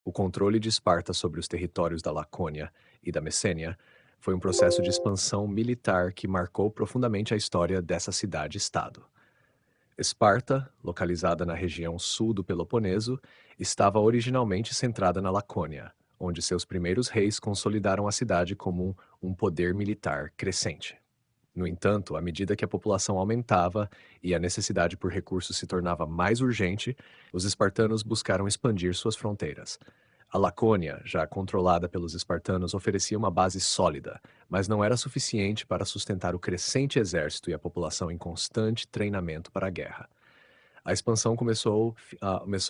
O controle de Esparta sobre os territórios da Lacônia e da Messênia foi um processo de expansão militar que marcou profundamente a história dessa cidade-estado. Esparta, localizada na região sul do Peloponeso, estava originalmente centrada na Lacônia, onde seus primeiros reis consolidaram a cidade como um poder militar crescente. No entanto, à medida que a população aumentava e a necessidade por recursos se tornava mais urgente, os espartanos buscaram expandir suas fronteiras. A Lacônia, já controlada pelos espartanos, oferecia uma base sólida, mas não era suficiente para sustentar o crescente exército e a população em constante treinamento para a guerra. A expansão começou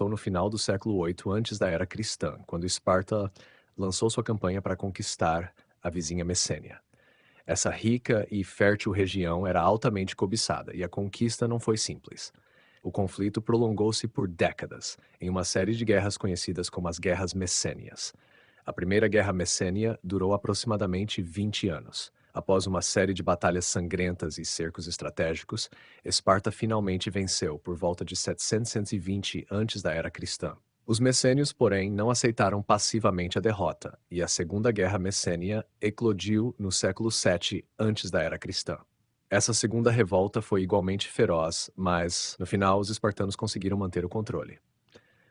no final do século VIII antes da era cristã, quando Esparta lançou sua campanha para conquistar a vizinha Messênia. Essa rica e fértil região era altamente cobiçada, e a conquista não foi simples. O conflito prolongou-se por décadas, em uma série de guerras conhecidas como as Guerras Messênias. A Primeira Guerra Messênia durou aproximadamente 20 anos. Após uma série de batalhas sangrentas e cercos estratégicos, Esparta finalmente venceu por volta de 720 antes da era cristã. Os messênios, porém, não aceitaram passivamente a derrota, e a Segunda Guerra Messênia eclodiu no século VII antes da era cristã. Essa segunda revolta foi igualmente feroz, mas, no final, os espartanos conseguiram manter o controle.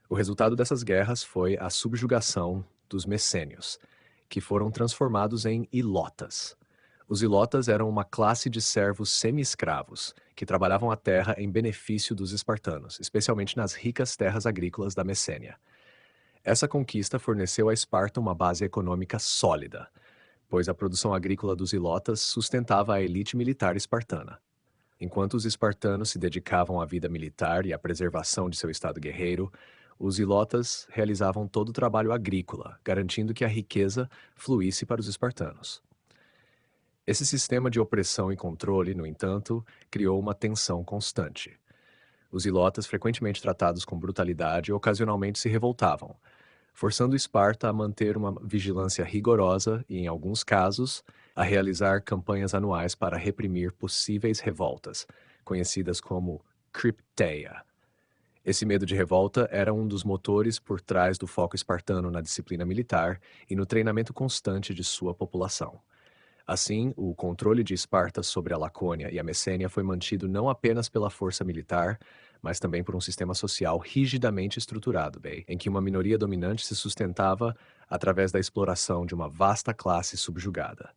O resultado dessas guerras foi a subjugação dos messênios, que foram transformados em ilotas. Os ilotas eram uma classe de servos semi-escravos que trabalhavam a terra em benefício dos espartanos, especialmente nas ricas terras agrícolas da Messênia. Essa conquista forneceu a Esparta uma base econômica sólida, pois a produção agrícola dos ilotas sustentava a elite militar espartana. Enquanto os espartanos se dedicavam à vida militar e à preservação de seu estado guerreiro, os ilotas realizavam todo o trabalho agrícola, garantindo que a riqueza fluísse para os espartanos. Esse sistema de opressão e controle, no entanto, criou uma tensão constante. Os ilotas, frequentemente tratados com brutalidade, ocasionalmente se revoltavam, forçando Esparta a manter uma vigilância rigorosa e, em alguns casos, a realizar campanhas anuais para reprimir possíveis revoltas, conhecidas como Crypteia. Esse medo de revolta era um dos motores por trás do foco espartano na disciplina militar e no treinamento constante de sua população. Assim, o controle de Esparta sobre a Lacônia e a Messênia foi mantido não apenas pela força militar, mas também por um sistema social rigidamente estruturado, bem, em que uma minoria dominante se sustentava através da exploração de uma vasta classe subjugada.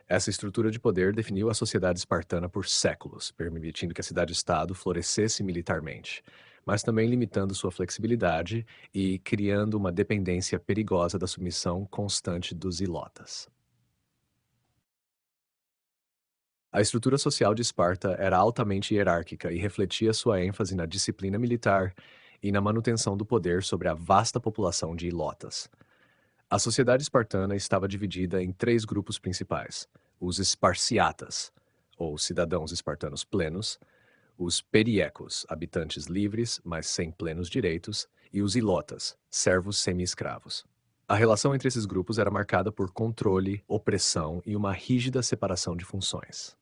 Essa estrutura de poder definiu a sociedade espartana por séculos, permitindo que a cidade-estado florescesse militarmente, mas também limitando sua flexibilidade e criando uma dependência perigosa da submissão constante dos ilotas. A estrutura social de Esparta era altamente hierárquica e refletia sua ênfase na disciplina militar e na manutenção do poder sobre a vasta população de ilotas. A sociedade espartana estava dividida em três grupos principais: os esparciatas, ou cidadãos espartanos plenos, os periecos, habitantes livres, mas sem plenos direitos, e os ilotas, servos semi-escravos. A relação entre esses grupos era marcada por controle, opressão e uma rígida separação de funções.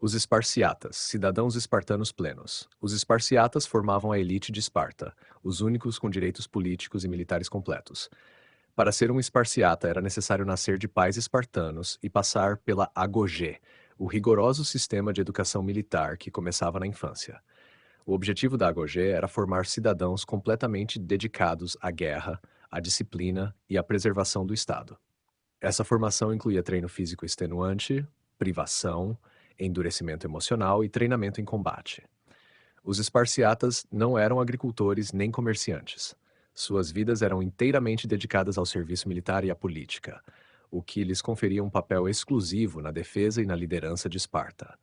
Os esparciatas, cidadãos espartanos plenos. Os esparciatas formavam a elite de Esparta, os únicos com direitos políticos e militares completos. Para ser um esparciata era necessário nascer de pais espartanos e passar pela agogê, o rigoroso sistema de educação militar que começava na infância. O objetivo da agogê era formar cidadãos completamente dedicados à guerra, à disciplina e à preservação do Estado. Essa formação incluía treino físico extenuante, privação, endurecimento emocional e treinamento em combate. Os esparciatas não eram agricultores nem comerciantes. Suas vidas eram inteiramente dedicadas ao serviço militar e à política, o que lhes conferia um papel exclusivo na defesa e na liderança de Esparta.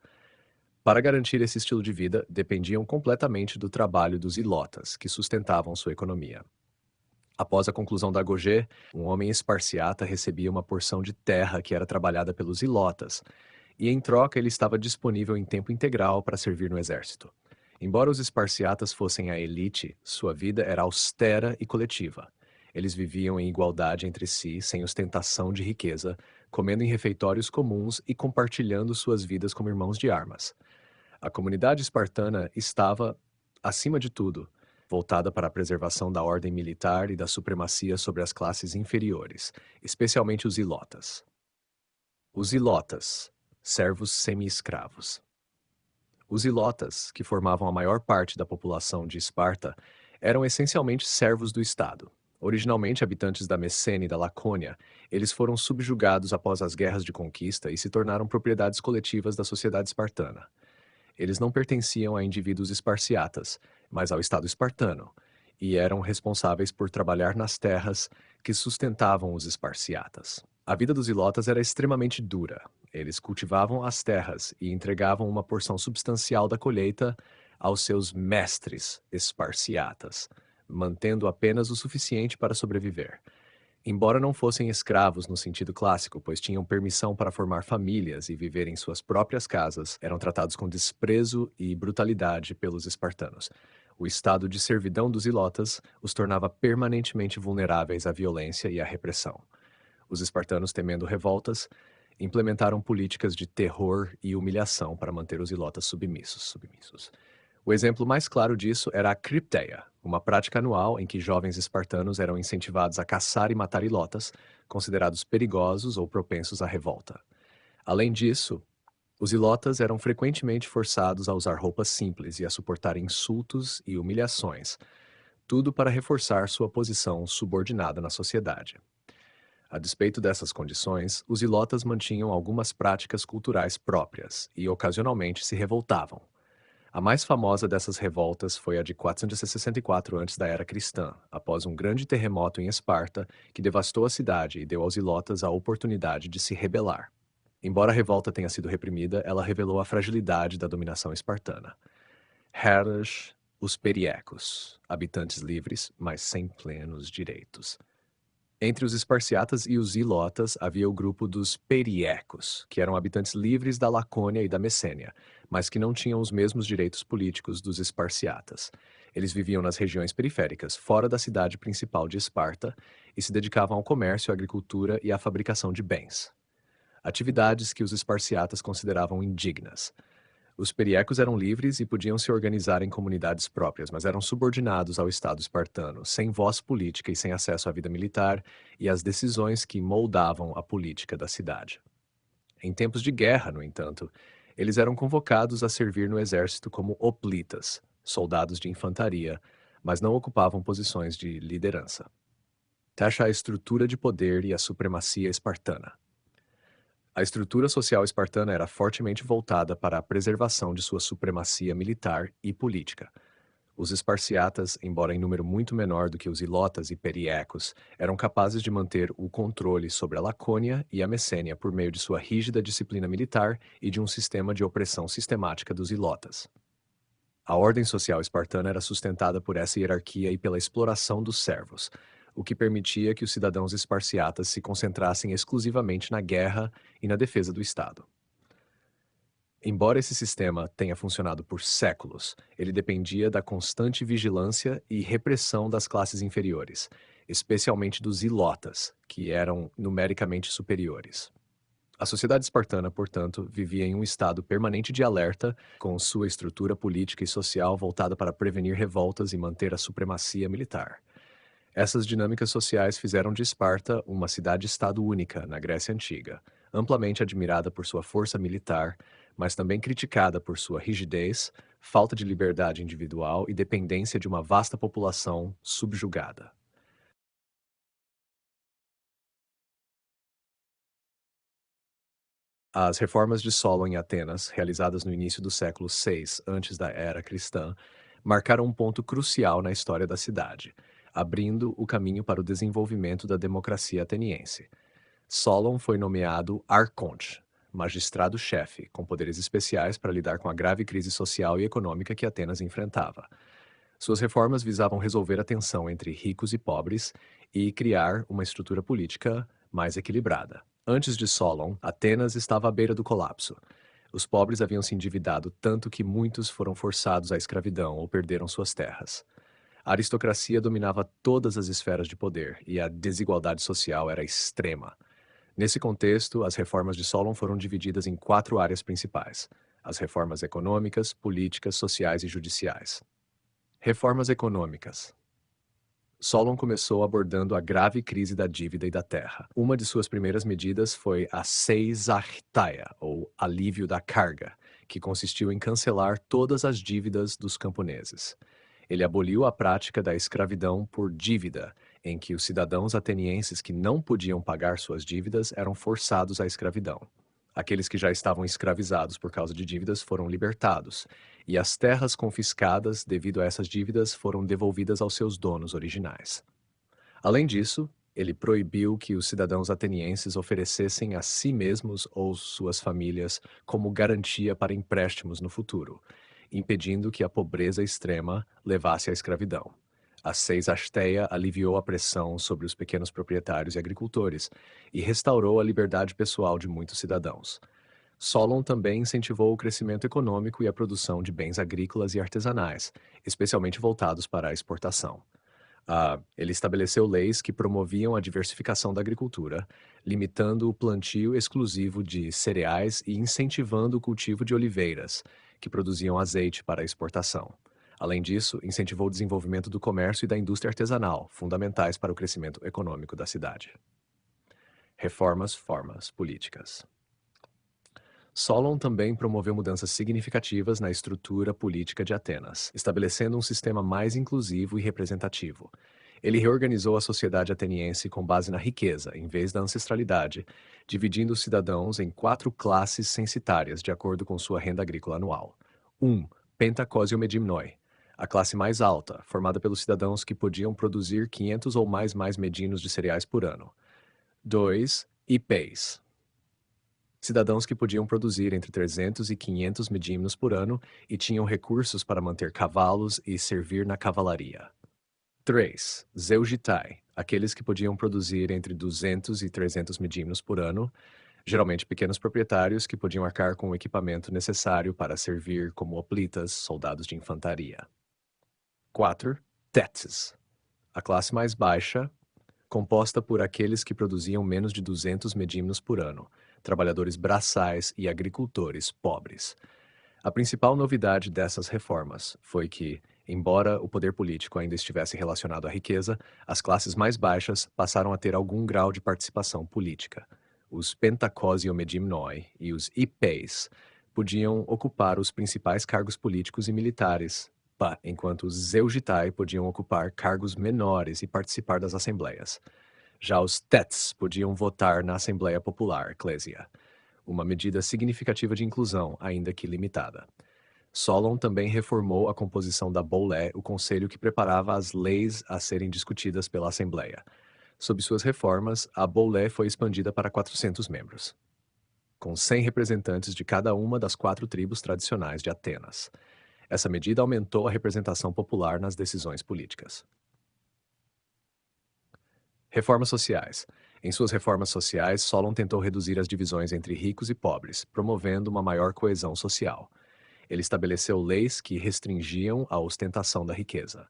Para garantir esse estilo de vida, dependiam completamente do trabalho dos ilotas, que sustentavam sua economia. Após a conclusão da Gogê, um homem esparciata recebia uma porção de terra que era trabalhada pelos ilotas, e em troca ele estava disponível em tempo integral para servir no exército. Embora os esparciatas fossem a elite, sua vida era austera e coletiva. Eles viviam em igualdade entre si, sem ostentação de riqueza, comendo em refeitórios comuns e compartilhando suas vidas como irmãos de armas. A comunidade espartana estava, acima de tudo, voltada para a preservação da ordem militar e da supremacia sobre as classes inferiores, especialmente os ilotas. Os ilotas, servos semi-escravos. Os ilotas, que formavam a maior parte da população de Esparta, eram essencialmente servos do Estado. Originalmente habitantes da Messênia e da Lacônia, eles foram subjugados após as guerras de conquista e se tornaram propriedades coletivas da sociedade espartana. Eles não pertenciam a indivíduos esparciatas, mas ao Estado espartano, e eram responsáveis por trabalhar nas terras que sustentavam os esparciatas. A vida dos ilotas era extremamente dura. Eles cultivavam as terras e entregavam uma porção substancial da colheita aos seus mestres esparciatas, mantendo apenas o suficiente para sobreviver. Embora não fossem escravos no sentido clássico, pois tinham permissão para formar famílias e viver em suas próprias casas, eram tratados com desprezo e brutalidade pelos espartanos. O estado de servidão dos ilotas os tornava permanentemente vulneráveis à violência e à repressão. Os espartanos, temendo revoltas, implementaram políticas de terror e humilhação para manter os ilotas submissos. O exemplo mais claro disso era a cripteia, uma prática anual em que jovens espartanos eram incentivados a caçar e matar ilotas, considerados perigosos ou propensos à revolta. Além disso, os ilotas eram frequentemente forçados a usar roupas simples e a suportar insultos e humilhações, tudo para reforçar sua posição subordinada na sociedade. A despeito dessas condições, os ilotas mantinham algumas práticas culturais próprias e ocasionalmente se revoltavam. A mais famosa dessas revoltas foi a de 464 antes da era cristã, após um grande terremoto em Esparta que devastou a cidade e deu aos ilotas a oportunidade de se rebelar. Embora a revolta tenha sido reprimida, ela revelou a fragilidade da dominação espartana. Heras, os periecos, habitantes livres, mas sem plenos direitos. Entre os esparciatas e os ilotas havia o grupo dos periecos, que eram habitantes livres da Lacônia e da Messênia, mas que não tinham os mesmos direitos políticos dos esparciatas. Eles viviam nas regiões periféricas, fora da cidade principal de Esparta, e se dedicavam ao comércio, à agricultura e à fabricação de bens. Atividades que os esparciatas consideravam indignas. Os periecos eram livres e podiam se organizar em comunidades próprias, mas eram subordinados ao Estado espartano, sem voz política e sem acesso à vida militar e às decisões que moldavam a política da cidade. Em tempos de guerra, no entanto, eles eram convocados a servir no exército como hoplitas, soldados de infantaria, mas não ocupavam posições de liderança. Taxa a estrutura de poder e a supremacia espartana. A estrutura social espartana era fortemente voltada para a preservação de sua supremacia militar e política. Os esparciatas, embora em número muito menor do que os ilotas e periecos, eram capazes de manter o controle sobre a Lacônia e a Messênia por meio de sua rígida disciplina militar e de um sistema de opressão sistemática dos ilotas. A ordem social espartana era sustentada por essa hierarquia e pela exploração dos servos, o que permitia que os cidadãos esparciatas se concentrassem exclusivamente na guerra e na defesa do Estado. Embora esse sistema tenha funcionado por séculos, ele dependia da constante vigilância e repressão das classes inferiores, especialmente dos ilotas, que eram numericamente superiores. A sociedade espartana, portanto, vivia em um estado permanente de alerta, com sua estrutura política e social voltada para prevenir revoltas e manter a supremacia militar. Essas dinâmicas sociais fizeram de Esparta uma cidade-estado única na Grécia Antiga, amplamente admirada por sua força militar, mas também criticada por sua rigidez, falta de liberdade individual e dependência de uma vasta população subjugada. As reformas de Solon em Atenas, realizadas no início do século VI antes da era cristã, marcaram um ponto crucial na história da cidade, abrindo o caminho para o desenvolvimento da democracia ateniense. Solon foi nomeado arconte, magistrado-chefe, com poderes especiais para lidar com a grave crise social e econômica que Atenas enfrentava. Suas reformas visavam resolver a tensão entre ricos e pobres e criar uma estrutura política mais equilibrada. Antes de Solon, Atenas estava à beira do colapso. Os pobres haviam se endividado tanto que muitos foram forçados à escravidão ou perderam suas terras. A aristocracia dominava todas as esferas de poder e a desigualdade social era extrema. Nesse contexto, as reformas de Solon foram divididas em quatro áreas principais: as reformas econômicas, políticas, sociais e judiciais. Reformas econômicas. Solon começou abordando a grave crise da dívida e da terra. Uma de suas primeiras medidas foi a seisachtheia, ou alívio da carga, que consistiu em cancelar todas as dívidas dos camponeses. Ele aboliu a prática da escravidão por dívida, em que os cidadãos atenienses que não podiam pagar suas dívidas eram forçados à escravidão. Aqueles que já estavam escravizados por causa de dívidas foram libertados, e as terras confiscadas devido a essas dívidas foram devolvidas aos seus donos originais. Além disso, ele proibiu que os cidadãos atenienses oferecessem a si mesmos ou suas famílias como garantia para empréstimos no futuro, impedindo que a pobreza extrema levasse à escravidão. A seisachtheia aliviou a pressão sobre os pequenos proprietários e agricultores e restaurou a liberdade pessoal de muitos cidadãos. Solon também incentivou o crescimento econômico e a produção de bens agrícolas e artesanais, especialmente voltados para a exportação. Ele estabeleceu leis que promoviam a diversificação da agricultura, limitando o plantio exclusivo de cereais e incentivando o cultivo de oliveiras, que produziam azeite para a exportação. Além disso, incentivou o desenvolvimento do comércio e da indústria artesanal, fundamentais para o crescimento econômico da cidade. Formas políticas. Solon também promoveu mudanças significativas na estrutura política de Atenas, estabelecendo um sistema mais inclusivo e representativo. Ele reorganizou a sociedade ateniense com base na riqueza, em vez da ancestralidade, dividindo os cidadãos em 4 classes censitárias, de acordo com sua renda agrícola anual. 1. Pentacosio medimnoi. A classe mais alta, formada pelos cidadãos que podiam produzir 500 ou mais medinos de cereais por ano. 2. Hippeis. Cidadãos que podiam produzir entre 300 e 500 medimnos por ano e tinham recursos para manter cavalos e servir na cavalaria. 3. Zeugitai, aqueles que podiam produzir entre 200 e 300 medimnos por ano, geralmente pequenos proprietários que podiam arcar com o equipamento necessário para servir como hoplitas, soldados de infantaria. 4. Tétis, a classe mais baixa, composta por aqueles que produziam menos de 200 medimnos por ano, trabalhadores braçais e agricultores pobres. A principal novidade dessas reformas foi que, embora o poder político ainda estivesse relacionado à riqueza, as classes mais baixas passaram a ter algum grau de participação política. Os Pentacosio medimnoi e os Hippeis podiam ocupar os principais cargos políticos e militares, enquanto os Zeugitai podiam ocupar cargos menores e participar das assembleias. Já os Tétis podiam votar na Assembleia Popular, Ecclesia, uma medida significativa de inclusão, ainda que limitada. Solon também reformou a composição da Boulé, o conselho que preparava as leis a serem discutidas pela Assembleia. Sob suas reformas, a Boulé foi expandida para 400 membros, com 100 representantes de cada uma das 4 tribos tradicionais de Atenas. Essa medida aumentou a representação popular nas decisões políticas. Reformas sociais. Em suas reformas sociais, Solon tentou reduzir as divisões entre ricos e pobres, promovendo uma maior coesão social. Ele estabeleceu leis que restringiam a ostentação da riqueza.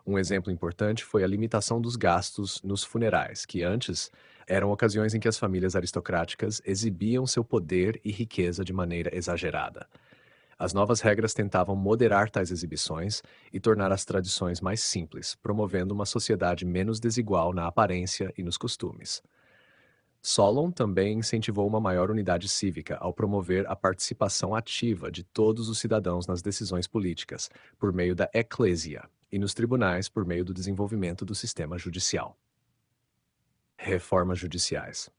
Um exemplo importante foi a limitação dos gastos nos funerais, que antes eram ocasiões em que as famílias aristocráticas exibiam seu poder e riqueza de maneira exagerada. As novas regras tentavam moderar tais exibições e tornar as tradições mais simples, promovendo uma sociedade menos desigual na aparência e nos costumes. Solon também incentivou uma maior unidade cívica ao promover a participação ativa de todos os cidadãos nas decisões políticas, por meio da Ecclesia, e nos tribunais por meio do desenvolvimento do sistema judicial. Reformas judiciais.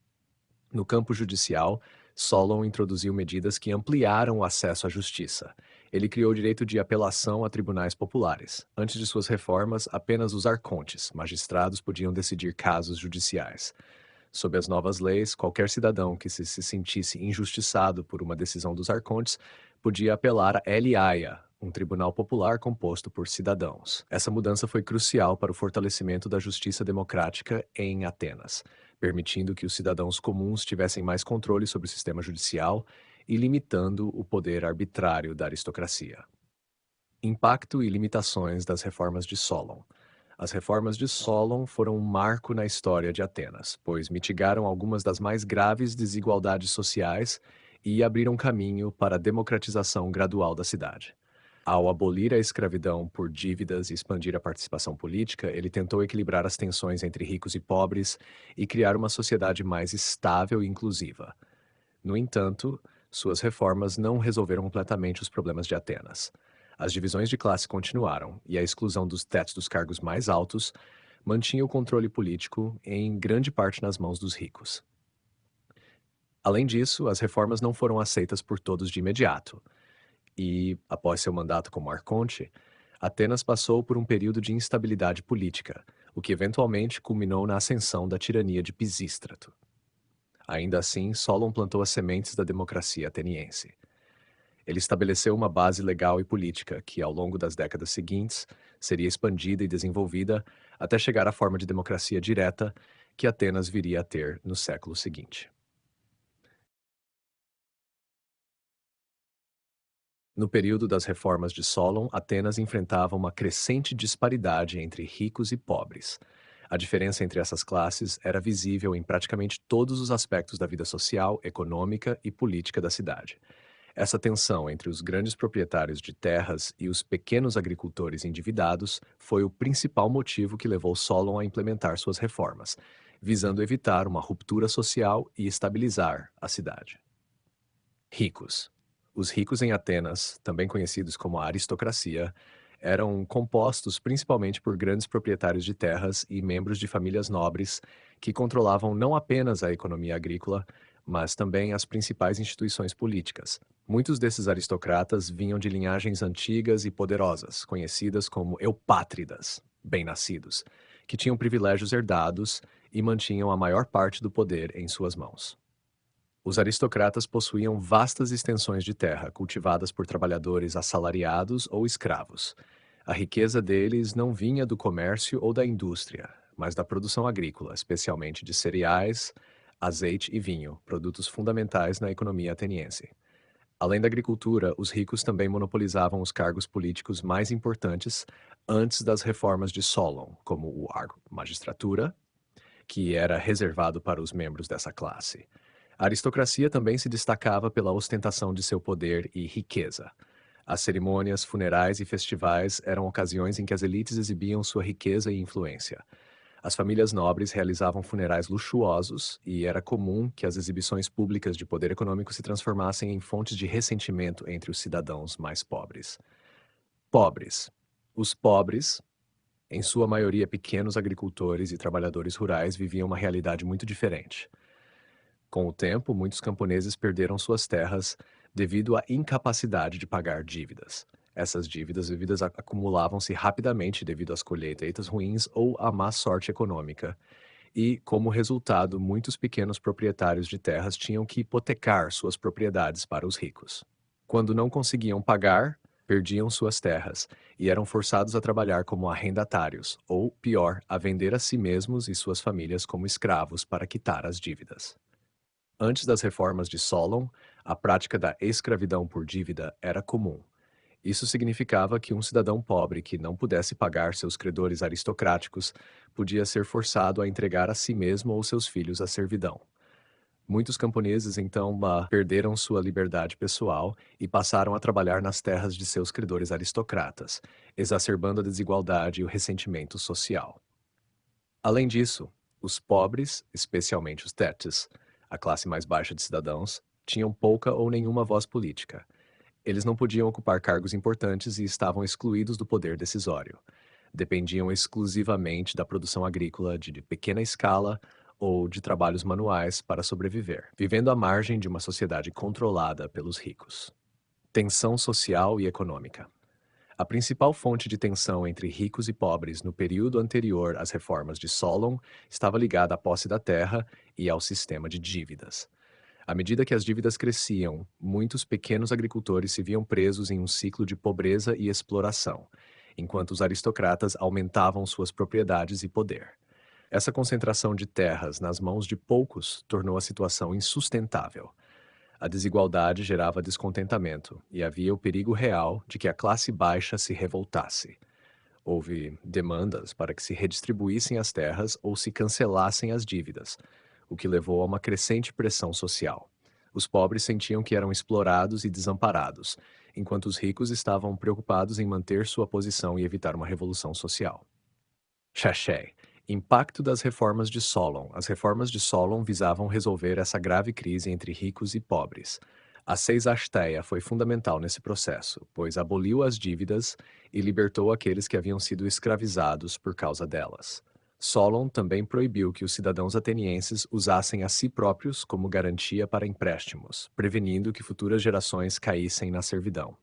No campo judicial, Solon introduziu medidas que ampliaram o acesso à justiça. Ele criou o direito de apelação a tribunais populares. Antes de suas reformas, apenas os arcontes, magistrados, podiam decidir casos judiciais. Sob as novas leis, qualquer cidadão que se sentisse injustiçado por uma decisão dos arcontes podia apelar a Eliaia, um tribunal popular composto por cidadãos. Essa mudança foi crucial para o fortalecimento da justiça democrática em Atenas, permitindo que os cidadãos comuns tivessem mais controle sobre o sistema judicial e limitando o poder arbitrário da aristocracia. Impacto e limitações das reformas de Solon. As reformas de Solon foram um marco na história de Atenas, pois mitigaram algumas das mais graves desigualdades sociais e abriram caminho para a democratização gradual da cidade. Ao abolir a escravidão por dívidas e expandir a participação política, ele tentou equilibrar as tensões entre ricos e pobres e criar uma sociedade mais estável e inclusiva. No entanto, suas reformas não resolveram completamente os problemas de Atenas. As divisões de classe continuaram, e a exclusão dos tetos dos cargos mais altos mantinha o controle político em grande parte nas mãos dos ricos. Além disso, as reformas não foram aceitas por todos de imediato, e, após seu mandato como arconte, Atenas passou por um período de instabilidade política, o que eventualmente culminou na ascensão da tirania de Pisístrato. Ainda assim, Solon plantou as sementes da democracia ateniense. Ele estabeleceu uma base legal e política que, ao longo das décadas seguintes, seria expandida e desenvolvida até chegar à forma de democracia direta que Atenas viria a ter no século seguinte. No período das reformas de Solon, Atenas enfrentava uma crescente disparidade entre ricos e pobres. A diferença entre essas classes era visível em praticamente todos os aspectos da vida social, econômica e política da cidade. Essa tensão entre os grandes proprietários de terras e os pequenos agricultores endividados foi o principal motivo que levou Solon a implementar suas reformas, visando evitar uma ruptura social e estabilizar a cidade. Ricos. Os ricos em Atenas, também conhecidos como a aristocracia, eram compostos principalmente por grandes proprietários de terras e membros de famílias nobres que controlavam não apenas a economia agrícola, mas também as principais instituições políticas. Muitos desses aristocratas vinham de linhagens antigas e poderosas, conhecidas como eupátridas, bem-nascidos, que tinham privilégios herdados e mantinham a maior parte do poder em suas mãos. Os aristocratas possuíam vastas extensões de terra, cultivadas por trabalhadores assalariados ou escravos. A riqueza deles não vinha do comércio ou da indústria, mas da produção agrícola, especialmente de cereais, azeite e vinho, produtos fundamentais na economia ateniense. Além da agricultura, os ricos também monopolizavam os cargos políticos mais importantes antes das reformas de Solon, como magistratura, que era reservado para os membros dessa classe. A aristocracia também se destacava pela ostentação de seu poder e riqueza. As cerimônias funerais e festivais eram ocasiões em que as elites exibiam sua riqueza e influência. As famílias nobres realizavam funerais luxuosos e era comum que as exibições públicas de poder econômico se transformassem em fontes de ressentimento entre os cidadãos mais pobres. Pobres. Os pobres, em sua maioria pequenos agricultores e trabalhadores rurais, viviam uma realidade muito diferente. Com o tempo, muitos camponeses perderam suas terras devido à incapacidade de pagar dívidas. Essas dívidas acumulavam-se rapidamente devido às colheitas ruins ou à má sorte econômica. E, como resultado, muitos pequenos proprietários de terras tinham que hipotecar suas propriedades para os ricos. Quando não conseguiam pagar, perdiam suas terras e eram forçados a trabalhar como arrendatários, ou, pior, a vender a si mesmos e suas famílias como escravos para quitar as dívidas. Antes das reformas de Solon, a prática da escravidão por dívida era comum. Isso significava que um cidadão pobre que não pudesse pagar seus credores aristocráticos podia ser forçado a entregar a si mesmo ou seus filhos à servidão. Muitos camponeses então perderam sua liberdade pessoal e passaram a trabalhar nas terras de seus credores aristocratas, exacerbando a desigualdade e o ressentimento social. Além disso, os pobres, especialmente os tétis, a classe mais baixa de cidadãos, tinham pouca ou nenhuma voz política. Eles não podiam ocupar cargos importantes e estavam excluídos do poder decisório. Dependiam exclusivamente da produção agrícola de pequena escala ou de trabalhos manuais para sobreviver, vivendo à margem de uma sociedade controlada pelos ricos. Tensão social e econômica. A principal fonte de tensão entre ricos e pobres no período anterior às reformas de Solon estava ligada à posse da terra e ao sistema de dívidas. À medida que as dívidas cresciam, muitos pequenos agricultores se viam presos em um ciclo de pobreza e exploração, enquanto os aristocratas aumentavam suas propriedades e poder. Essa concentração de terras nas mãos de poucos tornou a situação insustentável. A desigualdade gerava descontentamento e havia o perigo real de que a classe baixa se revoltasse. Houve demandas para que se redistribuíssem as terras ou se cancelassem as dívidas, o que levou a uma crescente pressão social. Os pobres sentiam que eram explorados e desamparados, enquanto os ricos estavam preocupados em manter sua posição e evitar uma revolução social. Shashé. Impacto das reformas de Solon. As reformas de Solon visavam resolver essa grave crise entre ricos e pobres. A Seisachtheia foi fundamental nesse processo, pois aboliu as dívidas e libertou aqueles que haviam sido escravizados por causa delas. Solon também proibiu que os cidadãos atenienses usassem a si próprios como garantia para empréstimos, prevenindo que futuras gerações caíssem na servidão.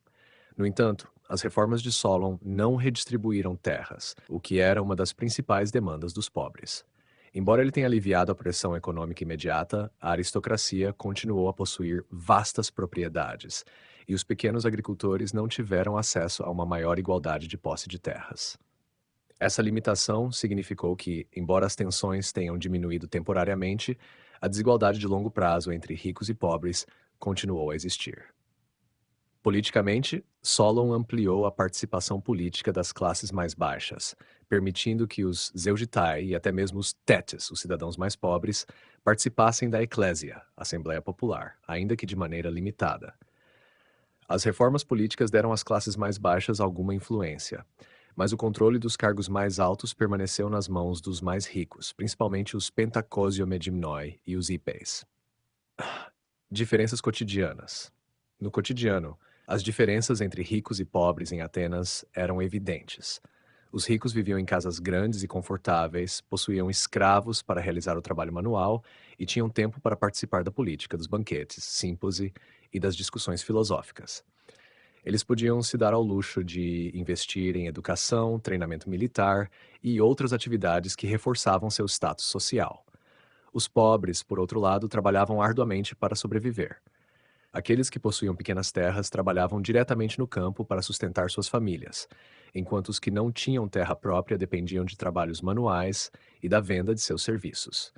No entanto, as reformas de Solon não redistribuíram terras, o que era uma das principais demandas dos pobres. Embora ele tenha aliviado a pressão econômica imediata, a aristocracia continuou a possuir vastas propriedades, e os pequenos agricultores não tiveram acesso a uma maior igualdade de posse de terras. Essa limitação significou que, embora as tensões tenham diminuído temporariamente, a desigualdade de longo prazo entre ricos e pobres continuou a existir. Politicamente, Solon ampliou a participação política das classes mais baixas, permitindo que os Zeugitai e até mesmo os Tétes, os cidadãos mais pobres, participassem da Eclésia, Assembleia Popular, ainda que de maneira limitada. As reformas políticas deram às classes mais baixas alguma influência, mas o controle dos cargos mais altos permaneceu nas mãos dos mais ricos, principalmente os Pentacosiomedimnoi e os Hípeis. Diferenças cotidianas. No cotidiano, as diferenças entre ricos e pobres em Atenas eram evidentes. Os ricos viviam em casas grandes e confortáveis, possuíam escravos para realizar o trabalho manual e tinham tempo para participar da política, dos banquetes, símposi e das discussões filosóficas. Eles podiam se dar ao luxo de investir em educação, treinamento militar e outras atividades que reforçavam seu status social. Os pobres, por outro lado, trabalhavam arduamente para sobreviver. Aqueles que possuíam pequenas terras trabalhavam diretamente no campo para sustentar suas famílias, enquanto os que não tinham terra própria dependiam de trabalhos manuais e da venda de seus serviços.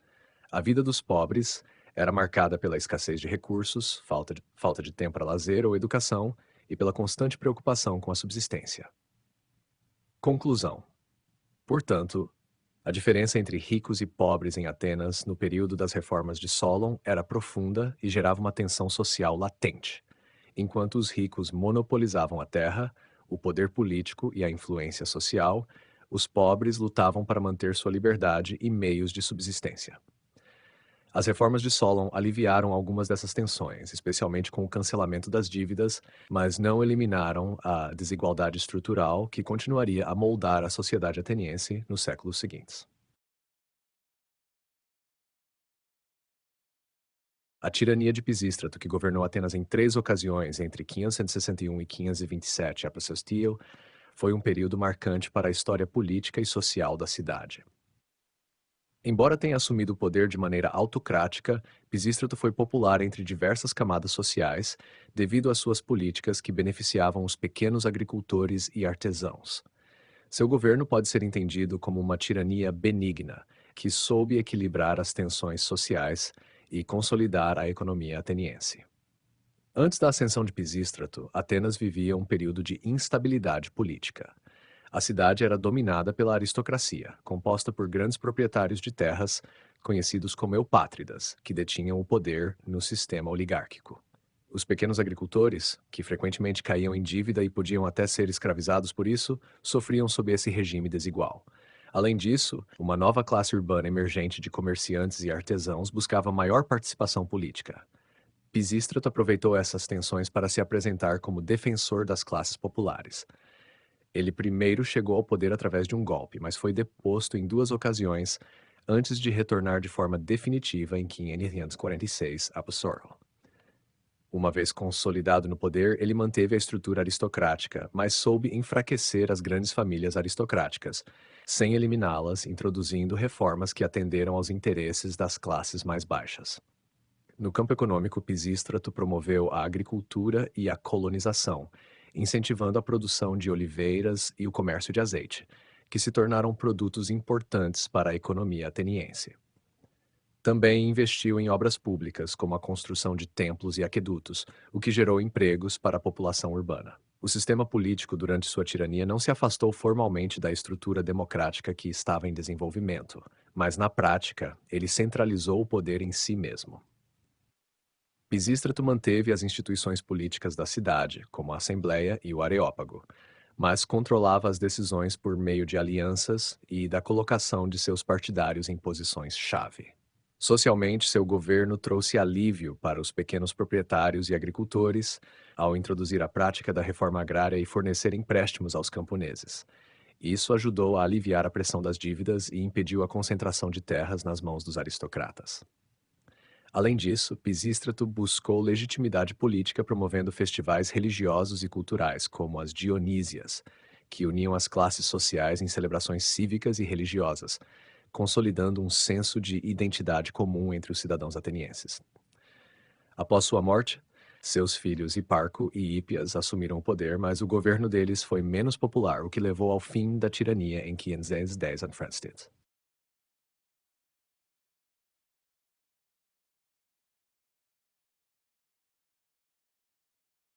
A vida dos pobres era marcada pela escassez de recursos, falta de tempo para lazer ou educação e pela constante preocupação com a subsistência. Conclusão. Portanto, a diferença entre ricos e pobres em Atenas no período das reformas de Solon era profunda e gerava uma tensão social latente. Enquanto os ricos monopolizavam a terra, o poder político e a influência social, os pobres lutavam para manter sua liberdade e meios de subsistência. As reformas de Solon aliviaram algumas dessas tensões, especialmente com o cancelamento das dívidas, mas não eliminaram a desigualdade estrutural que continuaria a moldar a sociedade ateniense nos séculos seguintes. A tirania de Pisístrato, que governou Atenas em 3 ocasiões entre 561 e 527 a.C., foi um período marcante para a história política e social da cidade. Embora tenha assumido o poder de maneira autocrática, Pisístrato foi popular entre diversas camadas sociais devido às suas políticas que beneficiavam os pequenos agricultores e artesãos. Seu governo pode ser entendido como uma tirania benigna, que soube equilibrar as tensões sociais e consolidar a economia ateniense. Antes da ascensão de Pisístrato, Atenas vivia um período de instabilidade política. A cidade era dominada pela aristocracia, composta por grandes proprietários de terras, conhecidos como eupátridas, que detinham o poder no sistema oligárquico. Os pequenos agricultores, que frequentemente caíam em dívida e podiam até ser escravizados por isso, sofriam sob esse regime desigual. Além disso, uma nova classe urbana emergente de comerciantes e artesãos buscava maior participação política. Pisístrato aproveitou essas tensões para se apresentar como defensor das classes populares. Ele primeiro chegou ao poder através de um golpe, mas foi deposto em 2 ocasiões antes de retornar de forma definitiva em 546 a Psoro. Uma vez consolidado no poder, ele manteve a estrutura aristocrática, mas soube enfraquecer as grandes famílias aristocráticas, sem eliminá-las, introduzindo reformas que atenderam aos interesses das classes mais baixas. No campo econômico, Pisístrato promoveu a agricultura e a colonização, incentivando a produção de oliveiras e o comércio de azeite, que se tornaram produtos importantes para a economia ateniense. Também investiu em obras públicas, como a construção de templos e aquedutos, o que gerou empregos para a população urbana. O sistema político durante sua tirania não se afastou formalmente da estrutura democrática que estava em desenvolvimento, mas na prática, ele centralizou o poder em si mesmo. Pisístrato manteve as instituições políticas da cidade, como a Assembleia e o Areópago, mas controlava as decisões por meio de alianças e da colocação de seus partidários em posições-chave. Socialmente, seu governo trouxe alívio para os pequenos proprietários e agricultores ao introduzir a prática da reforma agrária e fornecer empréstimos aos camponeses. Isso ajudou a aliviar a pressão das dívidas e impediu a concentração de terras nas mãos dos aristocratas. Além disso, Pisístrato buscou legitimidade política promovendo festivais religiosos e culturais, como as Dionísias, que uniam as classes sociais em celebrações cívicas e religiosas, consolidando um senso de identidade comum entre os cidadãos atenienses. Após sua morte, seus filhos Hiparco e Hípias assumiram o poder, mas o governo deles foi menos popular, o que levou ao fim da tirania em 510 a.C.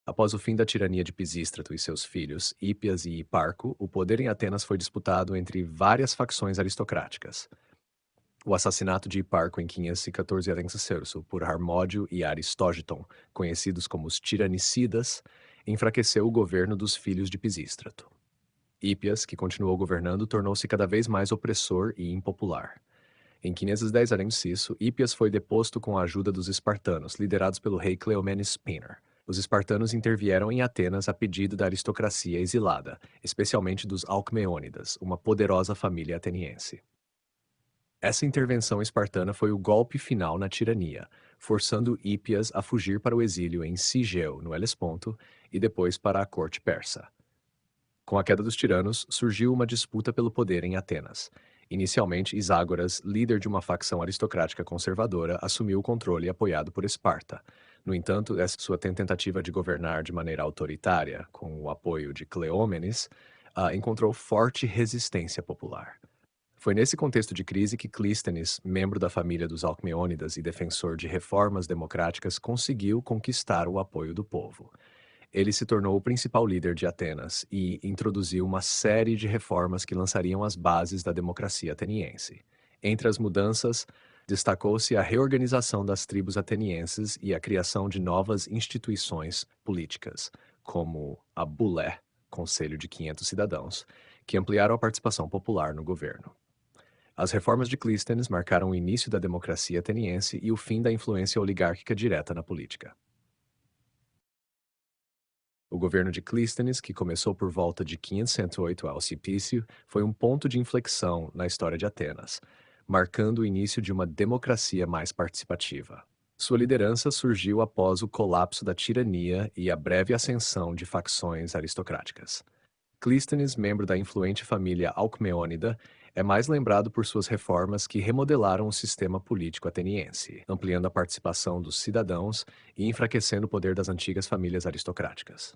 Após o fim da tirania de Pisístrato e seus filhos, Hípias e Hiparco, o poder em Atenas foi disputado entre várias facções aristocráticas. O assassinato de Hiparco em 514 a.C. por Harmódio e Aristógiton, conhecidos como os tiranicidas, enfraqueceu o governo dos filhos de Pisístrato. Hípias, que continuou governando, tornou-se cada vez mais opressor e impopular. Em 510 a.C., Hípias foi deposto com a ajuda dos espartanos, liderados pelo rei Cleomenes Píner. Os espartanos intervieram em Atenas a pedido da aristocracia exilada, especialmente dos Alcmeônidas, uma poderosa família ateniense. Essa intervenção espartana foi o golpe final na tirania, forçando Hípias a fugir para o exílio em Sigeu, no Helesponto, e depois para a corte persa. Com a queda dos tiranos, surgiu uma disputa pelo poder em Atenas. Inicialmente, Iságoras, líder de uma facção aristocrática conservadora, assumiu o controle apoiado por Esparta. No entanto, essa sua tentativa de governar de maneira autoritária, com o apoio de Cleómenes, encontrou forte resistência popular. Foi nesse contexto de crise que Clístenes, membro da família dos Alcmeônidas e defensor de reformas democráticas, conseguiu conquistar o apoio do povo. Ele se tornou o principal líder de Atenas e introduziu uma série de reformas que lançariam as bases da democracia ateniense. Entre as mudanças, destacou-se a reorganização das tribos atenienses e a criação de novas instituições políticas, como a Bulé, Conselho de 500 Cidadãos, que ampliaram a participação popular no governo. As reformas de Clístenes marcaram o início da democracia ateniense e o fim da influência oligárquica direta na política. O governo de Clístenes, que começou por volta de 508 a Alcipício, foi um ponto de inflexão na história de Atenas, marcando o início de uma democracia mais participativa. Sua liderança surgiu após o colapso da tirania e a breve ascensão de facções aristocráticas. Clístenes, membro da influente família Alcmeônida, é mais lembrado por suas reformas que remodelaram o sistema político ateniense, ampliando a participação dos cidadãos e enfraquecendo o poder das antigas famílias aristocráticas.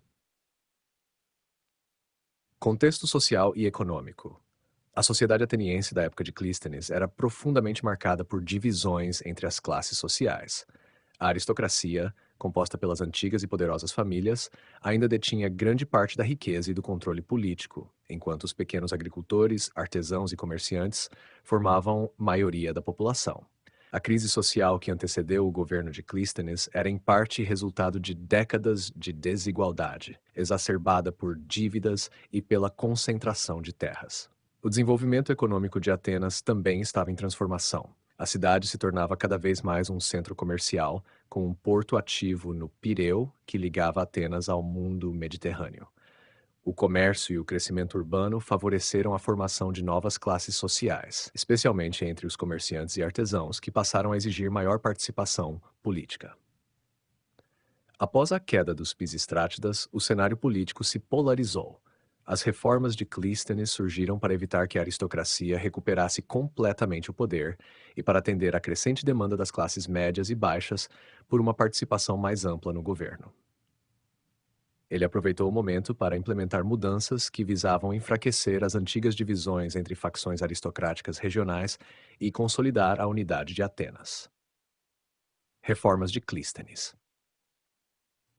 Contexto social e econômico. A sociedade ateniense da época de Clístenes era profundamente marcada por divisões entre as classes sociais. A aristocracia, composta pelas antigas e poderosas famílias, ainda detinha grande parte da riqueza e do controle político, enquanto os pequenos agricultores, artesãos e comerciantes formavam maioria da população. A crise social que antecedeu o governo de Clístenes era em parte resultado de décadas de desigualdade, exacerbada por dívidas e pela concentração de terras. O desenvolvimento econômico de Atenas também estava em transformação. A cidade se tornava cada vez mais um centro comercial, com um porto ativo no Pireu que ligava Atenas ao mundo mediterrâneo. O comércio e o crescimento urbano favoreceram a formação de novas classes sociais, especialmente entre os comerciantes e artesãos, que passaram a exigir maior participação política. Após a queda dos Pisistrátidas, o cenário político se polarizou. As reformas de Clístenes surgiram para evitar que a aristocracia recuperasse completamente o poder e para atender à crescente demanda das classes médias e baixas por uma participação mais ampla no governo. Ele aproveitou o momento para implementar mudanças que visavam enfraquecer as antigas divisões entre facções aristocráticas regionais e consolidar a unidade de Atenas. Reformas de Clístenes.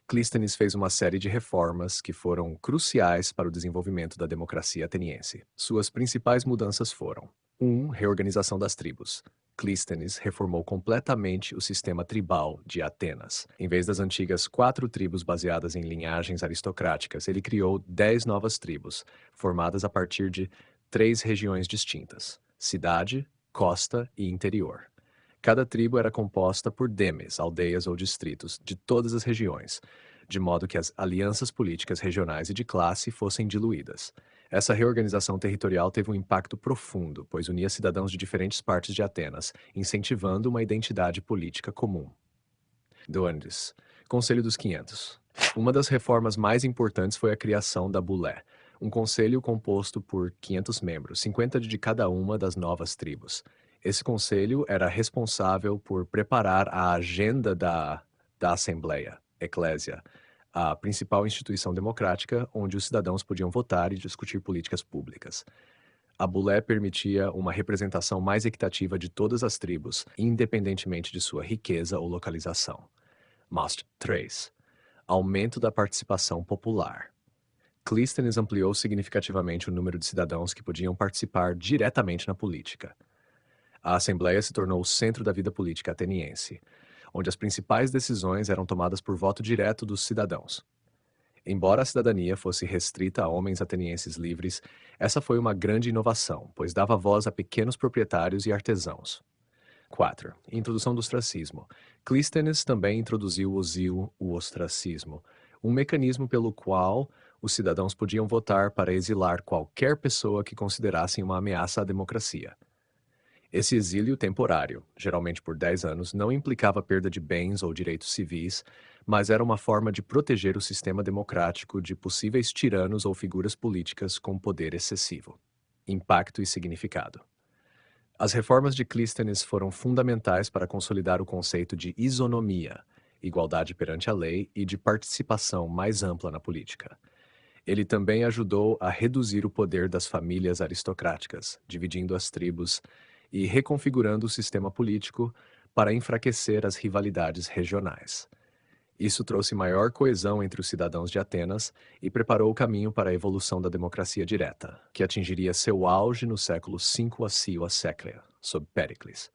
Clístenes fez uma série de reformas que foram cruciais para o desenvolvimento da democracia ateniense. Suas principais mudanças foram: 1. Reorganização das tribos. Clístenes reformou completamente o sistema tribal de Atenas. Em vez das antigas 4 tribos baseadas em linhagens aristocráticas, ele criou 10 novas tribos, formadas a partir de 3 regiões distintas: cidade, costa e interior. Cada tribo era composta por demes, aldeias ou distritos, de todas as regiões, de modo que as alianças políticas regionais e de classe fossem diluídas. Essa reorganização territorial teve um impacto profundo, pois unia cidadãos de diferentes partes de Atenas, incentivando uma identidade política comum. Duandes. Conselho dos 500. Uma das reformas mais importantes foi a criação da Bulé, um conselho composto por 500 membros, 50 de cada uma das novas tribos. Esse conselho era responsável por preparar a agenda da Assembleia, Eclésia, a principal instituição democrática onde os cidadãos podiam votar e discutir políticas públicas. A Bulé permitia uma representação mais equitativa de todas as tribos, independentemente de sua riqueza ou localização. Must 3. Aumento da participação popular. Clístenes ampliou significativamente o número de cidadãos que podiam participar diretamente na política. A Assembleia se tornou o centro da vida política ateniense, onde as principais decisões eram tomadas por voto direto dos cidadãos. Embora a cidadania fosse restrita a homens atenienses livres, essa foi uma grande inovação, pois dava voz a pequenos proprietários e artesãos. 4. Introdução do ostracismo. Clístenes também introduziu o ostracismo, um mecanismo pelo qual os cidadãos podiam votar para exilar qualquer pessoa que considerassem uma ameaça à democracia. Esse exílio temporário, geralmente por 10 anos, não implicava perda de bens ou direitos civis, mas era uma forma de proteger o sistema democrático de possíveis tiranos ou figuras políticas com poder excessivo. Impacto e significado. As reformas de Clístenes foram fundamentais para consolidar o conceito de isonomia, igualdade perante a lei, e de participação mais ampla na política. Ele também ajudou a reduzir o poder das famílias aristocráticas, dividindo as tribos e reconfigurando o sistema político para enfraquecer as rivalidades regionais. Isso trouxe maior coesão entre os cidadãos de Atenas e preparou o caminho para a evolução da democracia direta, que atingiria seu auge no século V a.C., Séclea, sob Péricles.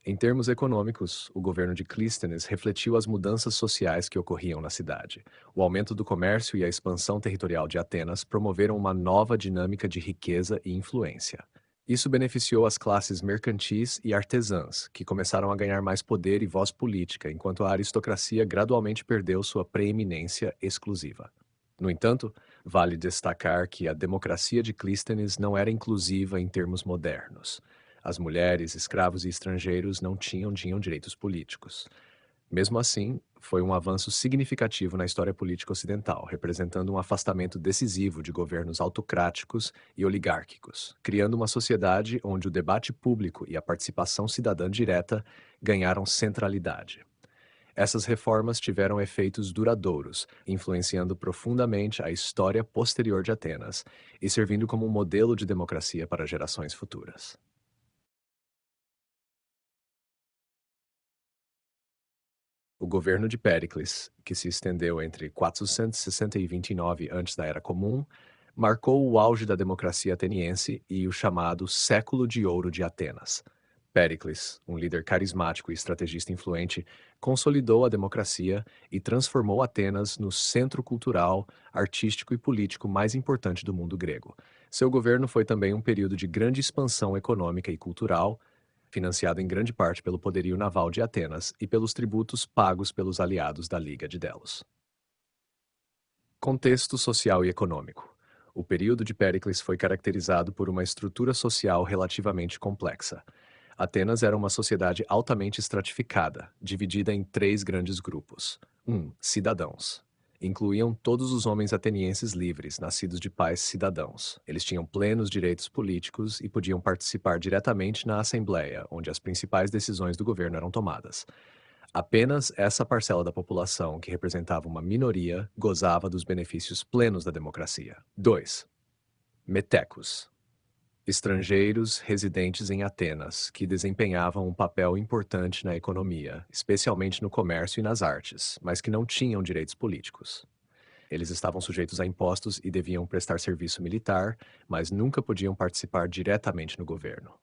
Em termos econômicos, o governo de Clístenes refletiu as mudanças sociais que ocorriam na cidade. O aumento do comércio e a expansão territorial de Atenas promoveram uma nova dinâmica de riqueza e influência. Isso beneficiou as classes mercantis e artesãs, que começaram a ganhar mais poder e voz política, enquanto a aristocracia gradualmente perdeu sua preeminência exclusiva. No entanto, vale destacar que a democracia de Clístenes não era inclusiva em termos modernos. As mulheres, escravos e estrangeiros não tinham direitos políticos. Mesmo assim, foi um avanço significativo na história política ocidental, representando um afastamento decisivo de governos autocráticos e oligárquicos, criando uma sociedade onde o debate público e a participação cidadã direta ganharam centralidade. Essas reformas tiveram efeitos duradouros, influenciando profundamente a história posterior de Atenas e servindo como um modelo de democracia para gerações futuras. O governo de Péricles, que se estendeu entre 460 e 29 antes da Era Comum, marcou o auge da democracia ateniense e o chamado Século de Ouro de Atenas. Péricles, um líder carismático e estrategista influente, consolidou a democracia e transformou Atenas no centro cultural, artístico e político mais importante do mundo grego. Seu governo foi também um período de grande expansão econômica e cultural, financiado em grande parte pelo poderio naval de Atenas e pelos tributos pagos pelos aliados da Liga de Delos. Contexto social e econômico. O período de Péricles foi caracterizado por uma estrutura social relativamente complexa. Atenas era uma sociedade altamente estratificada, dividida em 3 grandes grupos. 1. Cidadãos. Incluíam todos os homens atenienses livres, nascidos de pais cidadãos. Eles tinham plenos direitos políticos e podiam participar diretamente na Assembleia, onde as principais decisões do governo eram tomadas. Apenas essa parcela da população, que representava uma minoria, gozava dos benefícios plenos da democracia. 2. Metecos. Estrangeiros residentes em Atenas, que desempenhavam um papel importante na economia, especialmente no comércio e nas artes, mas que não tinham direitos políticos. Eles estavam sujeitos a impostos e deviam prestar serviço militar, mas nunca podiam participar diretamente no governo.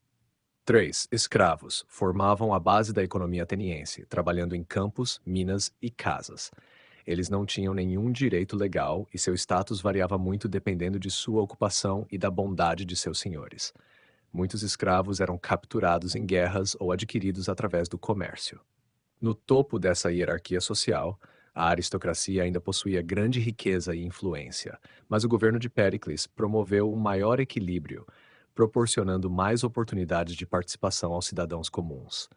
3. Escravos formavam a base da economia ateniense, trabalhando em campos, minas e casas. Eles não tinham nenhum direito legal e seu status variava muito dependendo de sua ocupação e da bondade de seus senhores. Muitos escravos eram capturados em guerras ou adquiridos através do comércio. No topo dessa hierarquia social, a aristocracia ainda possuía grande riqueza e influência, mas o governo de Péricles promoveu um maior equilíbrio, proporcionando mais oportunidades de participação aos cidadãos comuns.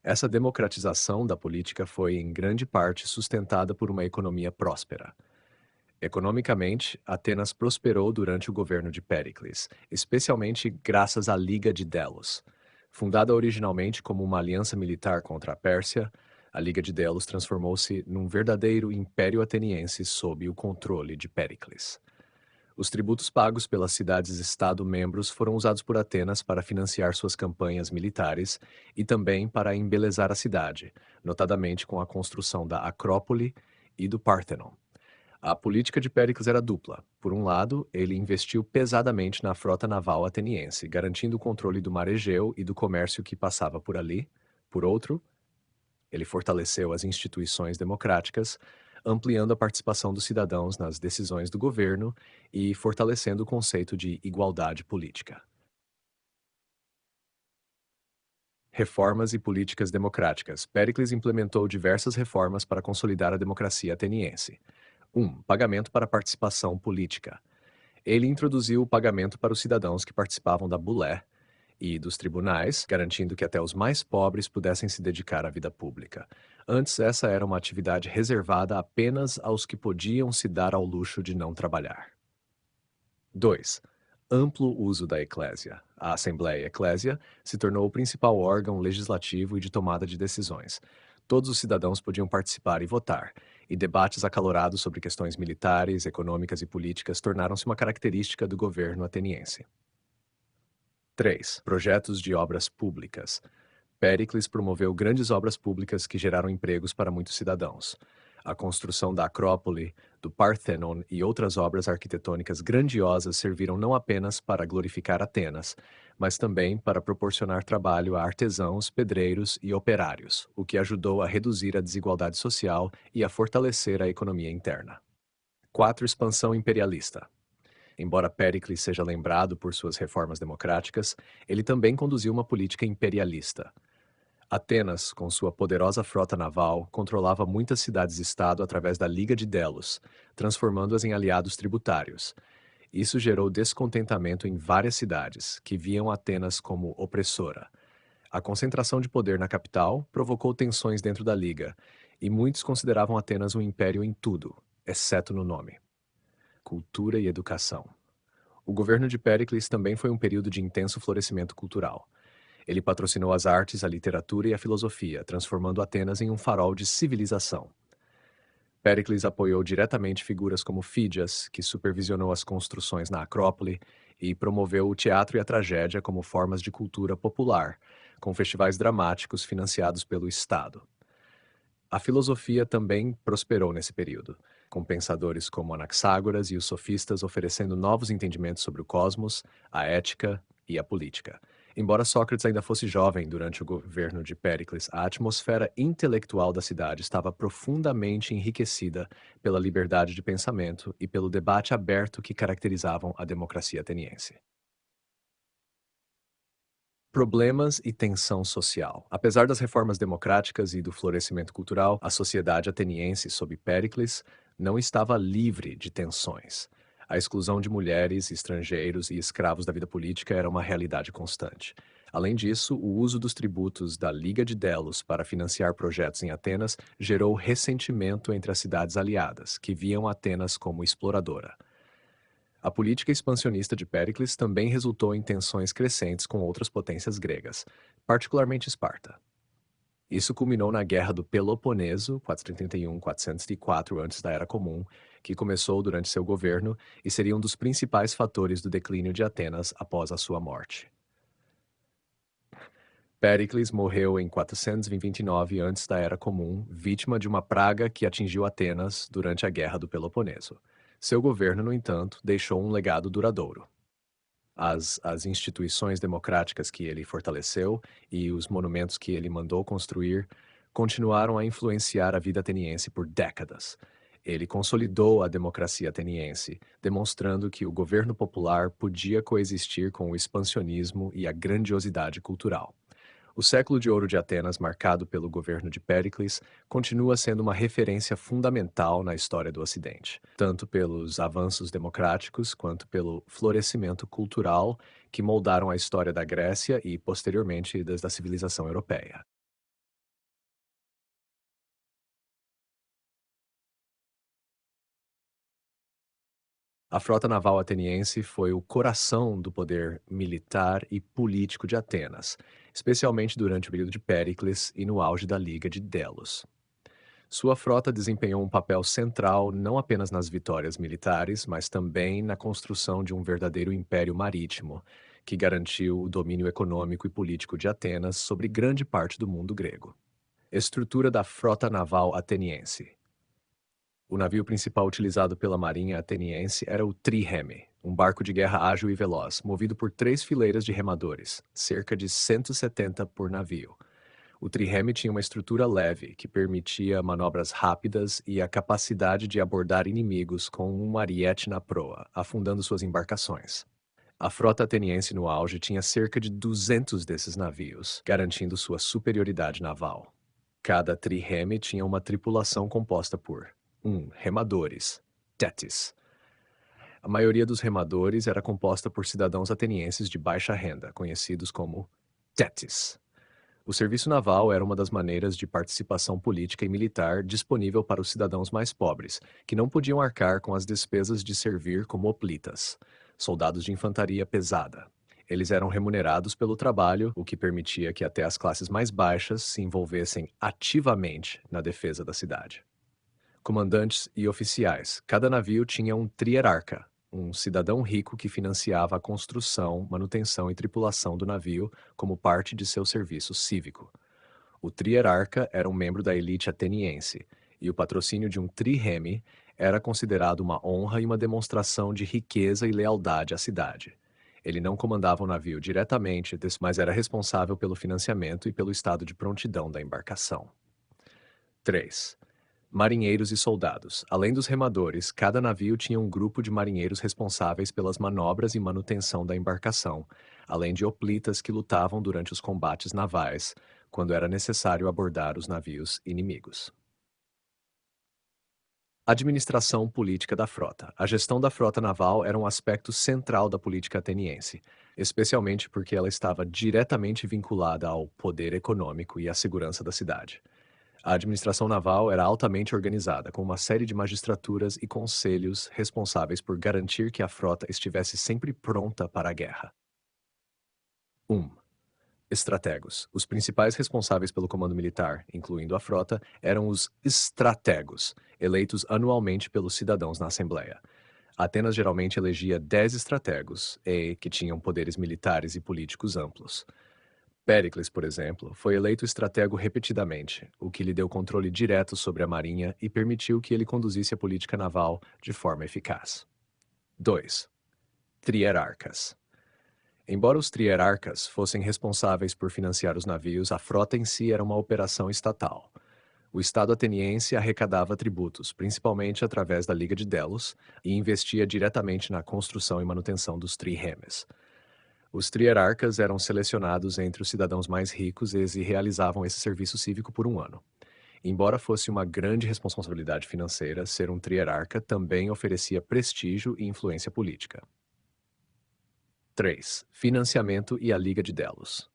Essa democratização da política foi, em grande parte, sustentada por uma economia próspera. Economicamente, Atenas prosperou durante o governo de Péricles, especialmente graças à Liga de Delos. Fundada originalmente como uma aliança militar contra a Pérsia, a Liga de Delos transformou-se num verdadeiro império ateniense sob o controle de Péricles. Os tributos pagos pelas cidades-estado membros foram usados por Atenas para financiar suas campanhas militares e também para embelezar a cidade, notadamente com a construção da Acrópole e do Párthenon. A política de Péricles era dupla. Por um lado, ele investiu pesadamente na frota naval ateniense, garantindo o controle do mar Egeu e do comércio que passava por ali. Por outro, ele fortaleceu as instituições democráticas, ampliando a participação dos cidadãos nas decisões do governo e fortalecendo o conceito de igualdade política. Reformas e políticas democráticas. Péricles implementou diversas reformas para consolidar a democracia ateniense. 1. Pagamento para participação política. Ele introduziu o pagamento para os cidadãos que participavam da bulé e dos tribunais, garantindo que até os mais pobres pudessem se dedicar à vida pública. Antes, essa era uma atividade reservada apenas aos que podiam se dar ao luxo de não trabalhar. 2. Amplo uso da eclésia. A Assembleia Eclésia se tornou o principal órgão legislativo e de tomada de decisões. Todos os cidadãos podiam participar e votar, e debates acalorados sobre questões militares, econômicas e políticas tornaram-se uma característica do governo ateniense. 3. Projetos de obras públicas. Péricles promoveu grandes obras públicas que geraram empregos para muitos cidadãos. A construção da Acrópole, do Parthenon e outras obras arquitetônicas grandiosas serviram não apenas para glorificar Atenas, mas também para proporcionar trabalho a artesãos, pedreiros e operários, o que ajudou a reduzir a desigualdade social e a fortalecer a economia interna. 4. Expansão imperialista. Embora Péricles seja lembrado por suas reformas democráticas, ele também conduziu uma política imperialista. Atenas, com sua poderosa frota naval, controlava muitas cidades-estado através da Liga de Delos, transformando-as em aliados tributários. Isso gerou descontentamento em várias cidades, que viam Atenas como opressora. A concentração de poder na capital provocou tensões dentro da Liga, e muitos consideravam Atenas um império em tudo, exceto no nome. Cultura e educação. O governo de Péricles também foi um período de intenso florescimento cultural. Ele patrocinou as artes, a literatura e a filosofia, transformando Atenas em um farol de civilização. Péricles apoiou diretamente figuras como Fídias, que supervisionou as construções na Acrópole, e promoveu o teatro e a tragédia como formas de cultura popular, com festivais dramáticos financiados pelo Estado. A filosofia também prosperou nesse período, com pensadores como Anaxágoras e os sofistas oferecendo novos entendimentos sobre o cosmos, a ética e a política. Embora Sócrates ainda fosse jovem durante o governo de Péricles, a atmosfera intelectual da cidade estava profundamente enriquecida pela liberdade de pensamento e pelo debate aberto que caracterizavam a democracia ateniense. Problemas e tensão social. Apesar das reformas democráticas e do florescimento cultural, a sociedade ateniense sob Péricles não estava livre de tensões. A exclusão de mulheres, estrangeiros e escravos da vida política era uma realidade constante. Além disso, o uso dos tributos da Liga de Delos para financiar projetos em Atenas gerou ressentimento entre as cidades aliadas, que viam Atenas como exploradora. A política expansionista de Péricles também resultou em tensões crescentes com outras potências gregas, particularmente Esparta. Isso culminou na Guerra do Peloponeso, 431-404 antes da Era Comum, que começou durante seu governo e seria um dos principais fatores do declínio de Atenas após a sua morte. Péricles morreu em 429 antes da Era Comum, vítima de uma praga que atingiu Atenas durante a Guerra do Peloponeso. Seu governo, no entanto, deixou um legado duradouro. As instituições democráticas que ele fortaleceu e os monumentos que ele mandou construir continuaram a influenciar a vida ateniense por décadas. Ele consolidou a democracia ateniense, demonstrando que o governo popular podia coexistir com o expansionismo e a grandiosidade cultural. O século de ouro de Atenas, marcado pelo governo de Péricles, continua sendo uma referência fundamental na história do Ocidente, tanto pelos avanços democráticos quanto pelo florescimento cultural que moldaram a história da Grécia e, posteriormente, da civilização europeia. A frota naval ateniense foi o coração do poder militar e político de Atenas, especialmente durante o período de Péricles e no auge da Liga de Delos. Sua frota desempenhou um papel central não apenas nas vitórias militares, mas também na construção de um verdadeiro império marítimo, que garantiu o domínio econômico e político de Atenas sobre grande parte do mundo grego. Estrutura da frota naval ateniense. O navio principal utilizado pela marinha ateniense era o trireme, um barco de guerra ágil e veloz, movido por três fileiras de remadores, cerca de 170 por navio. O trireme tinha uma estrutura leve, que permitia manobras rápidas e a capacidade de abordar inimigos com um ariete na proa, afundando suas embarcações. A frota ateniense no auge tinha cerca de 200 desses navios, garantindo sua superioridade naval. Cada trireme tinha uma tripulação composta por remadores, tétis. A maioria dos remadores era composta por cidadãos atenienses de baixa renda, conhecidos como tétis. O serviço naval era uma das maneiras de participação política e militar disponível para os cidadãos mais pobres, que não podiam arcar com as despesas de servir como hoplitas, soldados de infantaria pesada. Eles eram remunerados pelo trabalho, o que permitia que até as classes mais baixas se envolvessem ativamente na defesa da cidade. Comandantes e oficiais. Cada navio tinha um trierarca, um cidadão rico que financiava a construção, manutenção e tripulação do navio como parte de seu serviço cívico. O trierarca era um membro da elite ateniense, e o patrocínio de um trireme era considerado uma honra e uma demonstração de riqueza e lealdade à cidade. Ele não comandava o navio diretamente, mas era responsável pelo financiamento e pelo estado de prontidão da embarcação. 3. Marinheiros e soldados. Além dos remadores, cada navio tinha um grupo de marinheiros responsáveis pelas manobras e manutenção da embarcação, além de hoplitas que lutavam durante os combates navais, quando era necessário abordar os navios inimigos. Administração política da frota. A gestão da frota naval era um aspecto central da política ateniense, especialmente porque ela estava diretamente vinculada ao poder econômico e à segurança da cidade. A administração naval era altamente organizada, com uma série de magistraturas e conselhos responsáveis por garantir que a frota estivesse sempre pronta para a guerra. 1. Estrategos. Os principais responsáveis pelo comando militar, incluindo a frota, eram os estrategos, eleitos anualmente pelos cidadãos na Assembleia. Atenas geralmente elegia 10 estrategos, que tinham poderes militares e políticos amplos. Péricles, por exemplo, foi eleito estratego repetidamente, o que lhe deu controle direto sobre a marinha e permitiu que ele conduzisse a política naval de forma eficaz. 2. Trierarcas. Embora os trierarcas fossem responsáveis por financiar os navios, a frota em si era uma operação estatal. O Estado ateniense arrecadava tributos, principalmente através da Liga de Delos, e investia diretamente na construção e manutenção dos triremes. Os trierarcas eram selecionados entre os cidadãos mais ricos e realizavam esse serviço cívico por um ano. Embora fosse uma grande responsabilidade financeira, ser um trierarca também oferecia prestígio e influência política. 3. Financiamento e a Liga de Delos.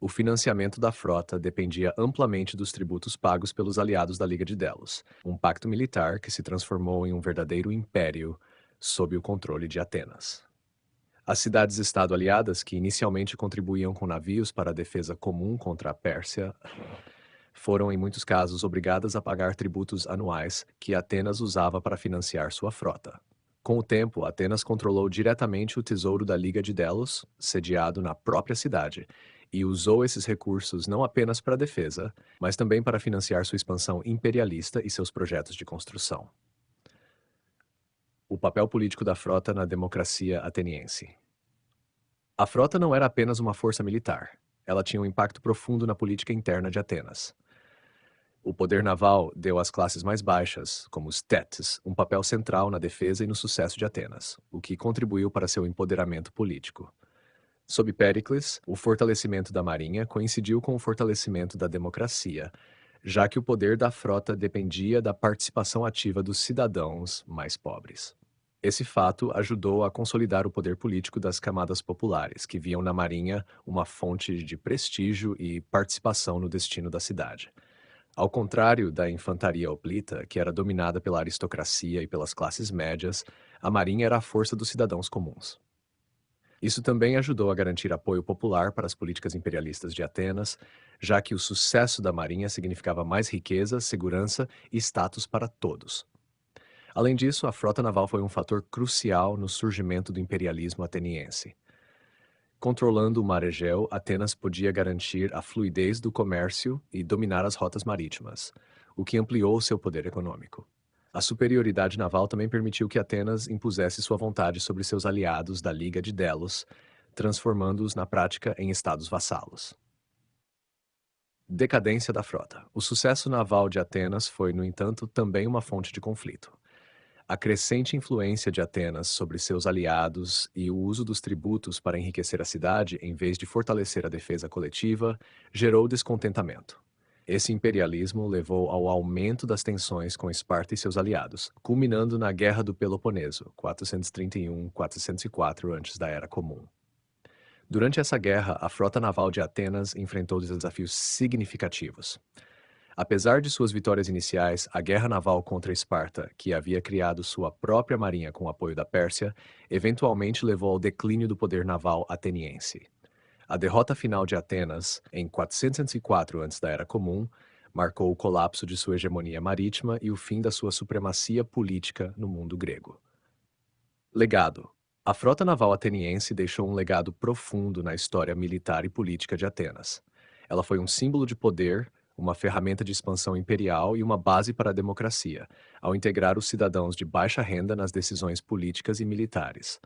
O financiamento da frota dependia amplamente dos tributos pagos pelos aliados da Liga de Delos, um pacto militar que se transformou em um verdadeiro império sob o controle de Atenas. As cidades-estado aliadas, que inicialmente contribuíam com navios para a defesa comum contra a Pérsia, foram, em muitos casos, obrigadas a pagar tributos anuais que Atenas usava para financiar sua frota. Com o tempo, Atenas controlou diretamente o tesouro da Liga de Delos, sediado na própria cidade, e usou esses recursos não apenas para a defesa, mas também para financiar sua expansão imperialista e seus projetos de construção. O papel político da frota na democracia ateniense. A frota não era apenas uma força militar. Ela tinha um impacto profundo na política interna de Atenas. O poder naval deu às classes mais baixas, como os tétes, um papel central na defesa e no sucesso de Atenas, o que contribuiu para seu empoderamento político. Sob Péricles, o fortalecimento da marinha coincidiu com o fortalecimento da democracia, já que o poder da frota dependia da participação ativa dos cidadãos mais pobres. Esse fato ajudou a consolidar o poder político das camadas populares, que viam na marinha uma fonte de prestígio e participação no destino da cidade. Ao contrário da infantaria hoplita, que era dominada pela aristocracia e pelas classes médias, a marinha era a força dos cidadãos comuns. Isso também ajudou a garantir apoio popular para as políticas imperialistas de Atenas, já que o sucesso da marinha significava mais riqueza, segurança e status para todos. Além disso, a frota naval foi um fator crucial no surgimento do imperialismo ateniense. Controlando o mar Egeu, Atenas podia garantir a fluidez do comércio e dominar as rotas marítimas, o que ampliou seu poder econômico. A superioridade naval também permitiu que Atenas impusesse sua vontade sobre seus aliados da Liga de Delos, transformando-os na prática em estados vassalos. Decadência da frota. O sucesso naval de Atenas foi, no entanto, também uma fonte de conflito. A crescente influência de Atenas sobre seus aliados e o uso dos tributos para enriquecer a cidade, em vez de fortalecer a defesa coletiva, gerou descontentamento. Esse imperialismo levou ao aumento das tensões com Esparta e seus aliados, culminando na Guerra do Peloponeso, 431-404 antes da Era Comum. Durante essa guerra, a frota naval de Atenas enfrentou desafios significativos. Apesar de suas vitórias iniciais, a guerra naval contra Esparta, que havia criado sua própria marinha com o apoio da Pérsia, eventualmente levou ao declínio do poder naval ateniense. A derrota final de Atenas, em 404 antes da Era Comum, marcou o colapso de sua hegemonia marítima e o fim da sua supremacia política no mundo grego. Legado. A frota naval ateniense deixou um legado profundo na história militar e política de Atenas. Ela foi um símbolo de poder, uma ferramenta de expansão imperial e uma base para a democracia, ao integrar os cidadãos de baixa renda nas decisões políticas e militares.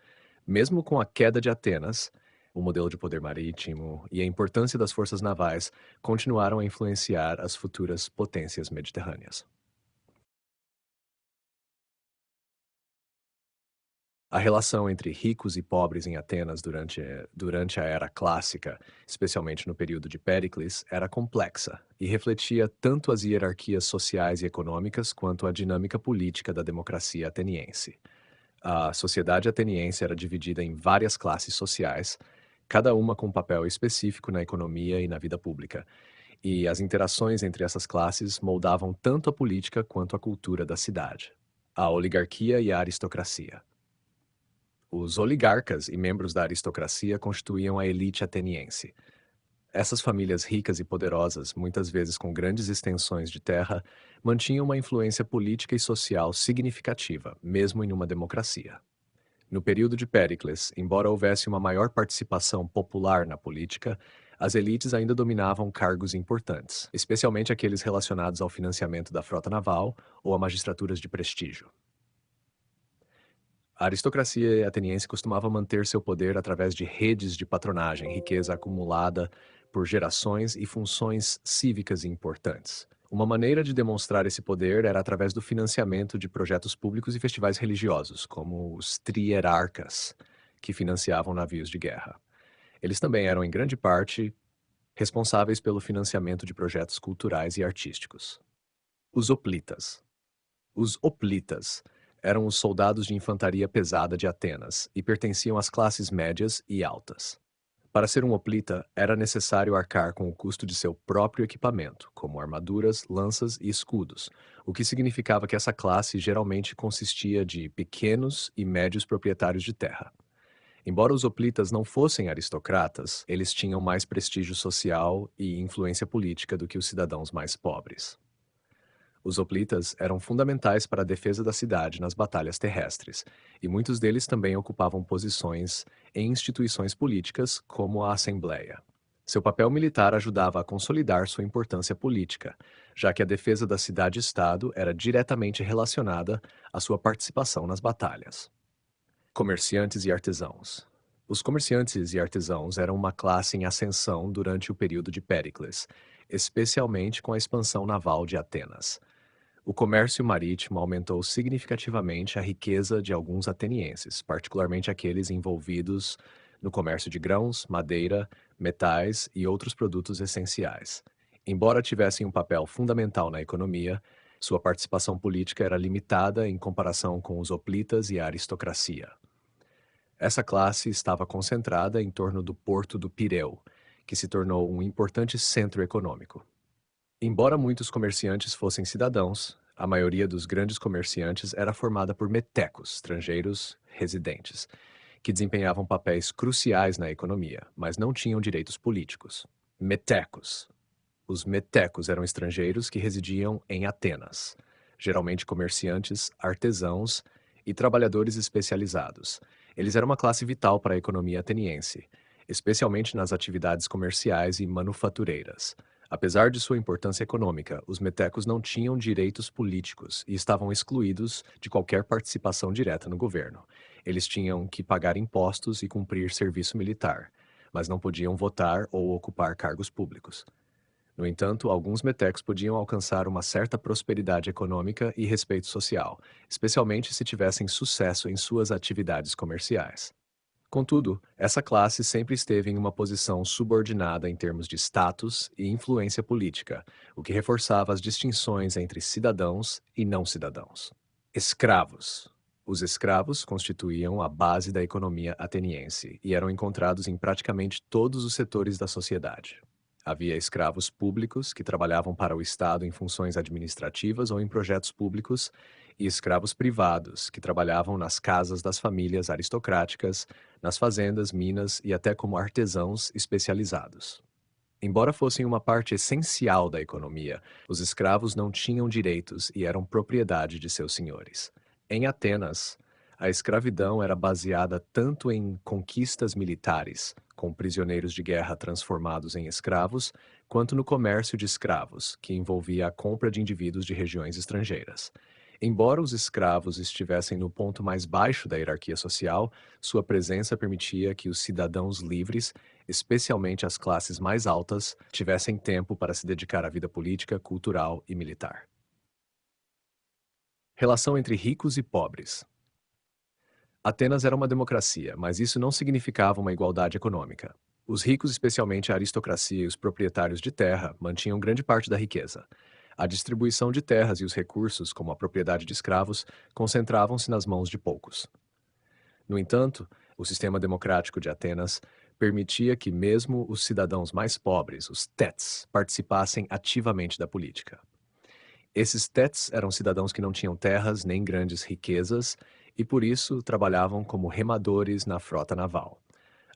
Mesmo com a queda de Atenas, o modelo de poder marítimo e a importância das forças navais continuaram a influenciar as futuras potências mediterrâneas. A relação entre ricos e pobres em Atenas durante a Era Clássica, especialmente no período de Péricles, era complexa e refletia tanto as hierarquias sociais e econômicas quanto a dinâmica política da democracia ateniense. A sociedade ateniense era dividida em várias classes sociais, cada uma com um papel específico na economia e na vida pública, e as interações entre essas classes moldavam tanto a política quanto a cultura da cidade. A oligarquia e a aristocracia. Os oligarcas e membros da aristocracia constituíam a elite ateniense. Essas famílias ricas e poderosas, muitas vezes com grandes extensões de terra, mantinham uma influência política e social significativa, mesmo em uma democracia. No período de Péricles, embora houvesse uma maior participação popular na política, as elites ainda dominavam cargos importantes, especialmente aqueles relacionados ao financiamento da frota naval ou a magistraturas de prestígio. A aristocracia ateniense costumava manter seu poder através de redes de patronagem, riqueza acumulada por gerações e funções cívicas importantes. Uma maneira de demonstrar esse poder era através do financiamento de projetos públicos e festivais religiosos, como os trierarcas, que financiavam navios de guerra. Eles também eram, em grande parte, responsáveis pelo financiamento de projetos culturais e artísticos. Os hoplitas. Os hoplitas eram os soldados de infantaria pesada de Atenas e pertenciam às classes médias e altas. Para ser um hoplita, era necessário arcar com o custo de seu próprio equipamento, como armaduras, lanças e escudos, o que significava que essa classe geralmente consistia de pequenos e médios proprietários de terra. Embora os hoplitas não fossem aristocratas, eles tinham mais prestígio social e influência política do que os cidadãos mais pobres. Os hoplitas eram fundamentais para a defesa da cidade nas batalhas terrestres, e muitos deles também ocupavam posições em instituições políticas, como a Assembleia. Seu papel militar ajudava a consolidar sua importância política, já que a defesa da cidade-estado era diretamente relacionada à sua participação nas batalhas. Comerciantes e artesãos. Os comerciantes e artesãos eram uma classe em ascensão durante o período de Péricles, especialmente com a expansão naval de Atenas. O comércio marítimo aumentou significativamente a riqueza de alguns atenienses, particularmente aqueles envolvidos no comércio de grãos, madeira, metais e outros produtos essenciais. Embora tivessem um papel fundamental na economia, sua participação política era limitada em comparação com os hoplitas e a aristocracia. Essa classe estava concentrada em torno do porto do Pireu, que se tornou um importante centro econômico. Embora muitos comerciantes fossem cidadãos, a maioria dos grandes comerciantes era formada por metecos, estrangeiros residentes, que desempenhavam papéis cruciais na economia, mas não tinham direitos políticos. Metecos. Os metecos eram estrangeiros que residiam em Atenas, geralmente comerciantes, artesãos e trabalhadores especializados. Eles eram uma classe vital para a economia ateniense, especialmente nas atividades comerciais e manufatureiras. Apesar de sua importância econômica, os metecos não tinham direitos políticos e estavam excluídos de qualquer participação direta no governo. Eles tinham que pagar impostos e cumprir serviço militar, mas não podiam votar ou ocupar cargos públicos. No entanto, alguns metecos podiam alcançar uma certa prosperidade econômica e respeito social, especialmente se tivessem sucesso em suas atividades comerciais. Contudo, essa classe sempre esteve em uma posição subordinada em termos de status e influência política, o que reforçava as distinções entre cidadãos e não cidadãos. Escravos. Os escravos constituíam a base da economia ateniense e eram encontrados em praticamente todos os setores da sociedade. Havia escravos públicos que trabalhavam para o Estado em funções administrativas ou em projetos públicos, e escravos privados que trabalhavam nas casas das famílias aristocráticas, nas fazendas, minas e até como artesãos especializados. Embora fossem uma parte essencial da economia, os escravos não tinham direitos e eram propriedade de seus senhores. Em Atenas, a escravidão era baseada tanto em conquistas militares, com prisioneiros de guerra transformados em escravos, quanto no comércio de escravos, que envolvia a compra de indivíduos de regiões estrangeiras. Embora os escravos estivessem no ponto mais baixo da hierarquia social, sua presença permitia que os cidadãos livres, especialmente as classes mais altas, tivessem tempo para se dedicar à vida política, cultural e militar. Relação entre ricos e pobres. Atenas era uma democracia, mas isso não significava uma igualdade econômica. Os ricos, especialmente a aristocracia e os proprietários de terra, mantinham grande parte da riqueza. A distribuição de terras e os recursos, como a propriedade de escravos, concentravam-se nas mãos de poucos. No entanto, o sistema democrático de Atenas permitia que mesmo os cidadãos mais pobres, os téts, participassem ativamente da política. Esses téts eram cidadãos que não tinham terras nem grandes riquezas e, por isso, trabalhavam como remadores na frota naval.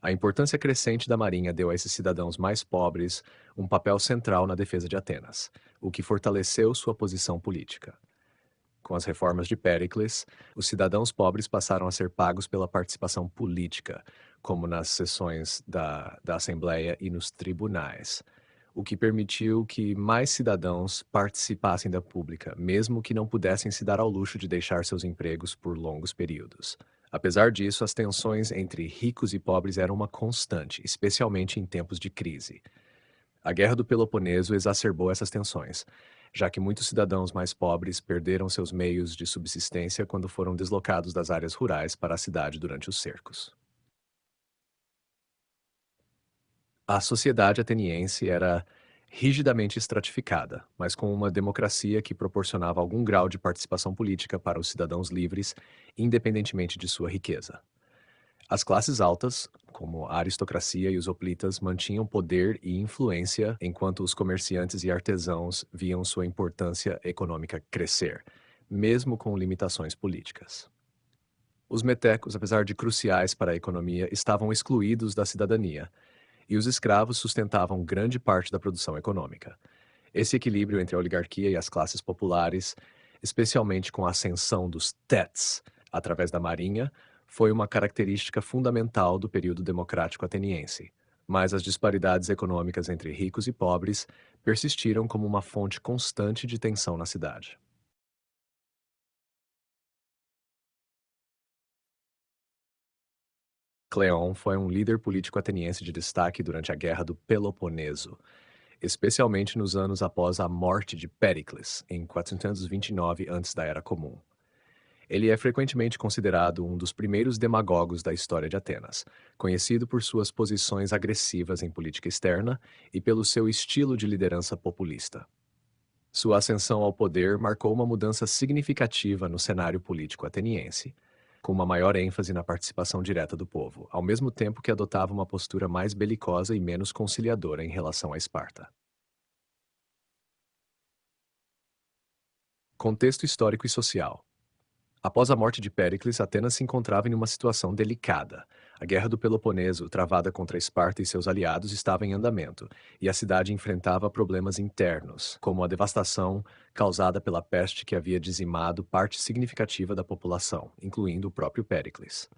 A importância crescente da marinha deu a esses cidadãos mais pobres um papel central na defesa de Atenas, o que fortaleceu sua posição política. Com as reformas de Péricles, os cidadãos pobres passaram a ser pagos pela participação política, como nas sessões da Assembleia e nos tribunais, o que permitiu que mais cidadãos participassem da pública, mesmo que não pudessem se dar ao luxo de deixar seus empregos por longos períodos. Apesar disso, as tensões entre ricos e pobres eram uma constante, especialmente em tempos de crise. A Guerra do Peloponeso exacerbou essas tensões, já que muitos cidadãos mais pobres perderam seus meios de subsistência quando foram deslocados das áreas rurais para a cidade durante os cercos. A sociedade ateniense era rigidamente estratificada, mas com uma democracia que proporcionava algum grau de participação política para os cidadãos livres, independentemente de sua riqueza. As classes altas, como a aristocracia e os hoplitas, mantinham poder e influência, enquanto os comerciantes e artesãos viam sua importância econômica crescer, mesmo com limitações políticas. Os metecos, apesar de cruciais para a economia, estavam excluídos da cidadania, e os escravos sustentavam grande parte da produção econômica. Esse equilíbrio entre a oligarquia e as classes populares, especialmente com a ascensão dos téts através da marinha, foi uma característica fundamental do período democrático ateniense. Mas as disparidades econômicas entre ricos e pobres persistiram como uma fonte constante de tensão na cidade. Cleon foi um líder político ateniense de destaque durante a Guerra do Peloponeso, especialmente nos anos após a morte de Péricles, em 429 antes da Era Comum. Ele é frequentemente considerado um dos primeiros demagogos da história de Atenas, conhecido por suas posições agressivas em política externa e pelo seu estilo de liderança populista. Sua ascensão ao poder marcou uma mudança significativa no cenário político ateniense, com uma maior ênfase na participação direta do povo, ao mesmo tempo que adotava uma postura mais belicosa e menos conciliadora em relação a Esparta. Contexto histórico e social. Após a morte de Péricles, Atenas se encontrava em uma situação delicada. A Guerra do Peloponeso, travada contra Esparta e seus aliados, estava em andamento, e a cidade enfrentava problemas internos, como a devastação causada pela peste que havia dizimado parte significativa da população, incluindo o próprio Péricles.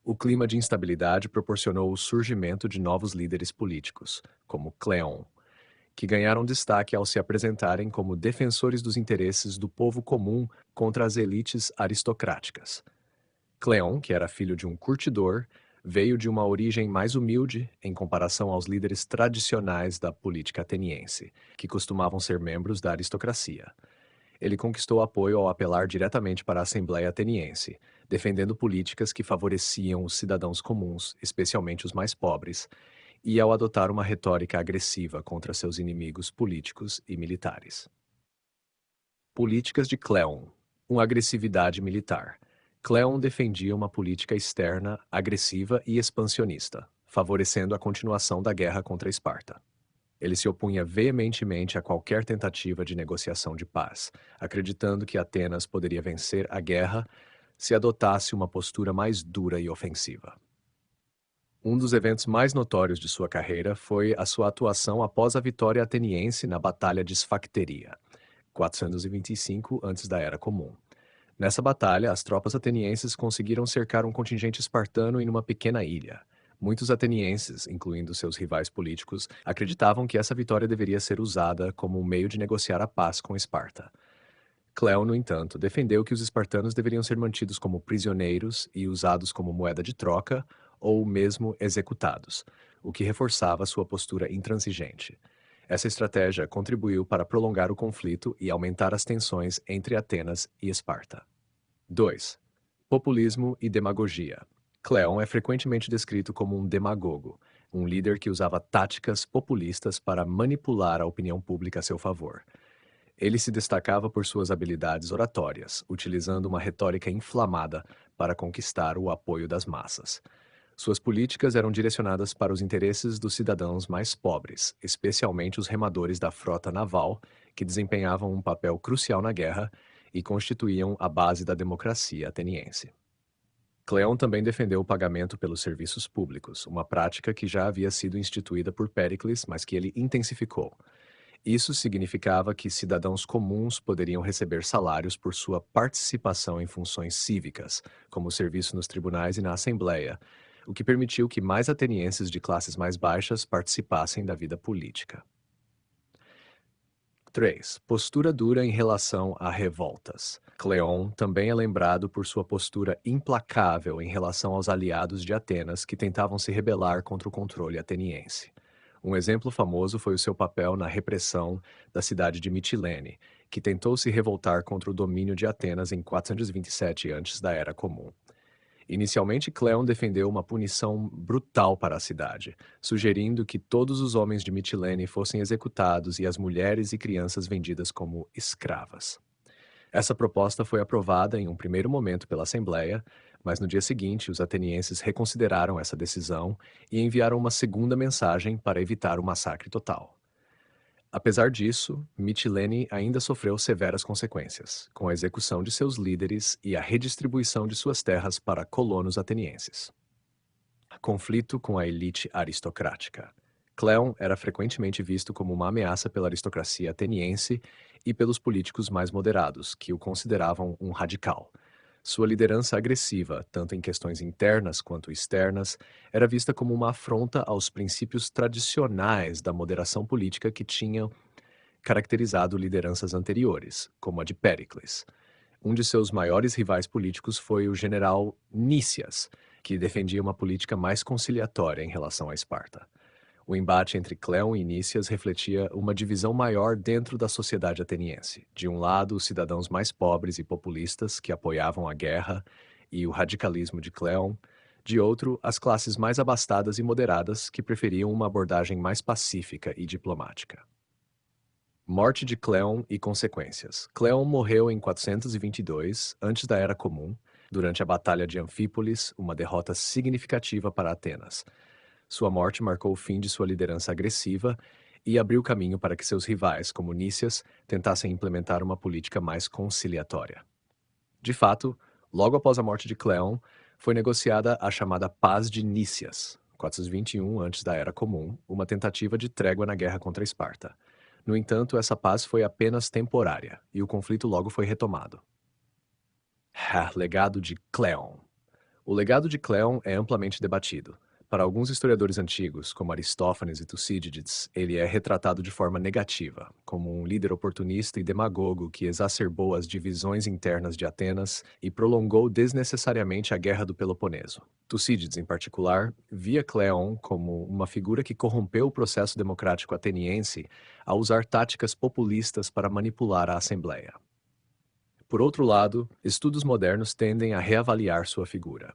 O clima de instabilidade proporcionou o surgimento de novos líderes políticos, como Cleon, que ganharam destaque ao se apresentarem como defensores dos interesses do povo comum contra as elites aristocráticas. Cleon, que era filho de um curtidor, veio de uma origem mais humilde em comparação aos líderes tradicionais da política ateniense, que costumavam ser membros da aristocracia. Ele conquistou apoio ao apelar diretamente para a Assembleia Ateniense, defendendo políticas que favoreciam os cidadãos comuns, especialmente os mais pobres, e ao adotar uma retórica agressiva contra seus inimigos políticos e militares. Políticas de Cleon. Uma agressividade militar. Cleon defendia uma política externa agressiva e expansionista, favorecendo a continuação da guerra contra Esparta. Ele se opunha veementemente a qualquer tentativa de negociação de paz, acreditando que Atenas poderia vencer a guerra se adotasse uma postura mais dura e ofensiva. Um dos eventos mais notórios de sua carreira foi a sua atuação após a vitória ateniense na Batalha de Esfacteria, 425 antes da Era Comum. Nessa batalha, as tropas atenienses conseguiram cercar um contingente espartano em uma pequena ilha. Muitos atenienses, incluindo seus rivais políticos, acreditavam que essa vitória deveria ser usada como um meio de negociar a paz com Esparta. Cleo, no entanto, defendeu que os espartanos deveriam ser mantidos como prisioneiros e usados como moeda de troca ou mesmo executados, o que reforçava sua postura intransigente. Essa estratégia contribuiu para prolongar o conflito e aumentar as tensões entre Atenas e Esparta. 2. Populismo e demagogia. Cleon é frequentemente descrito como um demagogo, um líder que usava táticas populistas para manipular a opinião pública a seu favor. Ele se destacava por suas habilidades oratórias, utilizando uma retórica inflamada para conquistar o apoio das massas. Suas políticas eram direcionadas para os interesses dos cidadãos mais pobres, especialmente os remadores da frota naval, que desempenhavam um papel crucial na guerra e constituíam a base da democracia ateniense. Cleon também defendeu o pagamento pelos serviços públicos, uma prática que já havia sido instituída por Péricles, mas que ele intensificou. Isso significava que cidadãos comuns poderiam receber salários por sua participação em funções cívicas, como o serviço nos tribunais e na Assembleia, o que permitiu que mais atenienses de classes mais baixas participassem da vida política. 3. Postura dura em relação a revoltas. Cleon também é lembrado por sua postura implacável em relação aos aliados de Atenas que tentavam se rebelar contra o controle ateniense. Um exemplo famoso foi o seu papel na repressão da cidade de Mitilene, que tentou se revoltar contra o domínio de Atenas em 427 antes da Era Comum. Inicialmente, Cleon defendeu uma punição brutal para a cidade, sugerindo que todos os homens de Mitilene fossem executados e as mulheres e crianças vendidas como escravas. Essa proposta foi aprovada em um primeiro momento pela Assembleia, mas no dia seguinte os atenienses reconsideraram essa decisão e enviaram uma segunda mensagem para evitar o massacre total. Apesar disso, Mitilene ainda sofreu severas consequências, com a execução de seus líderes e a redistribuição de suas terras para colonos atenienses. Conflito com a elite aristocrática. Cleon era frequentemente visto como uma ameaça pela aristocracia ateniense e pelos políticos mais moderados, que o consideravam um radical. Sua liderança agressiva, tanto em questões internas quanto externas, era vista como uma afronta aos princípios tradicionais da moderação política que tinham caracterizado lideranças anteriores, como a de Péricles. Um de seus maiores rivais políticos foi o general Nícias, que defendia uma política mais conciliatória em relação a Esparta. O embate entre Cleon e Nícias refletia uma divisão maior dentro da sociedade ateniense. De um lado, os cidadãos mais pobres e populistas, que apoiavam a guerra e o radicalismo de Cleon; de outro, as classes mais abastadas e moderadas, que preferiam uma abordagem mais pacífica e diplomática. Morte de Cleon e consequências. Cleon morreu em 422, antes da Era Comum, durante a Batalha de Anfípolis, uma derrota significativa para Atenas. Sua morte marcou o fim de sua liderança agressiva e abriu caminho para que seus rivais, como Nícias, tentassem implementar uma política mais conciliatória. De fato, logo após a morte de Cleon, foi negociada a chamada Paz de Nícias, 421 antes da Era Comum, uma tentativa de trégua na guerra contra Esparta. No entanto, essa paz foi apenas temporária, e o conflito logo foi retomado. Legado de Cleon. O legado de Cleon é amplamente debatido. Para alguns historiadores antigos, como Aristófanes e Tucídides, ele é retratado de forma negativa, como um líder oportunista e demagogo que exacerbou as divisões internas de Atenas e prolongou desnecessariamente a Guerra do Peloponeso. Tucídides, em particular, via Cleon como uma figura que corrompeu o processo democrático ateniense ao usar táticas populistas para manipular a Assembleia. Por outro lado, estudos modernos tendem a reavaliar sua figura.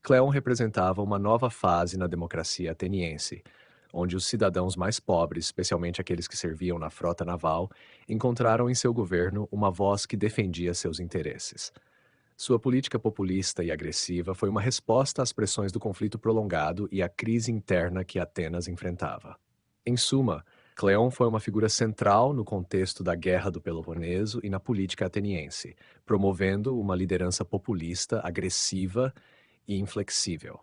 Cleon representava uma nova fase na democracia ateniense, onde os cidadãos mais pobres, especialmente aqueles que serviam na frota naval, encontraram em seu governo uma voz que defendia seus interesses. Sua política populista e agressiva foi uma resposta às pressões do conflito prolongado e à crise interna que Atenas enfrentava. Em suma, Cleon foi uma figura central no contexto da Guerra do Peloponeso e na política ateniense, promovendo uma liderança populista, agressiva e inflexível.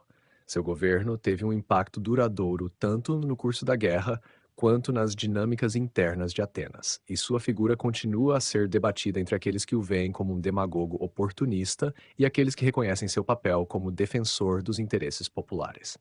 Seu governo teve um impacto duradouro tanto no curso da guerra quanto nas dinâmicas internas de Atenas, e sua figura continua a ser debatida entre aqueles que o veem como um demagogo oportunista e aqueles que reconhecem seu papel como defensor dos interesses populares.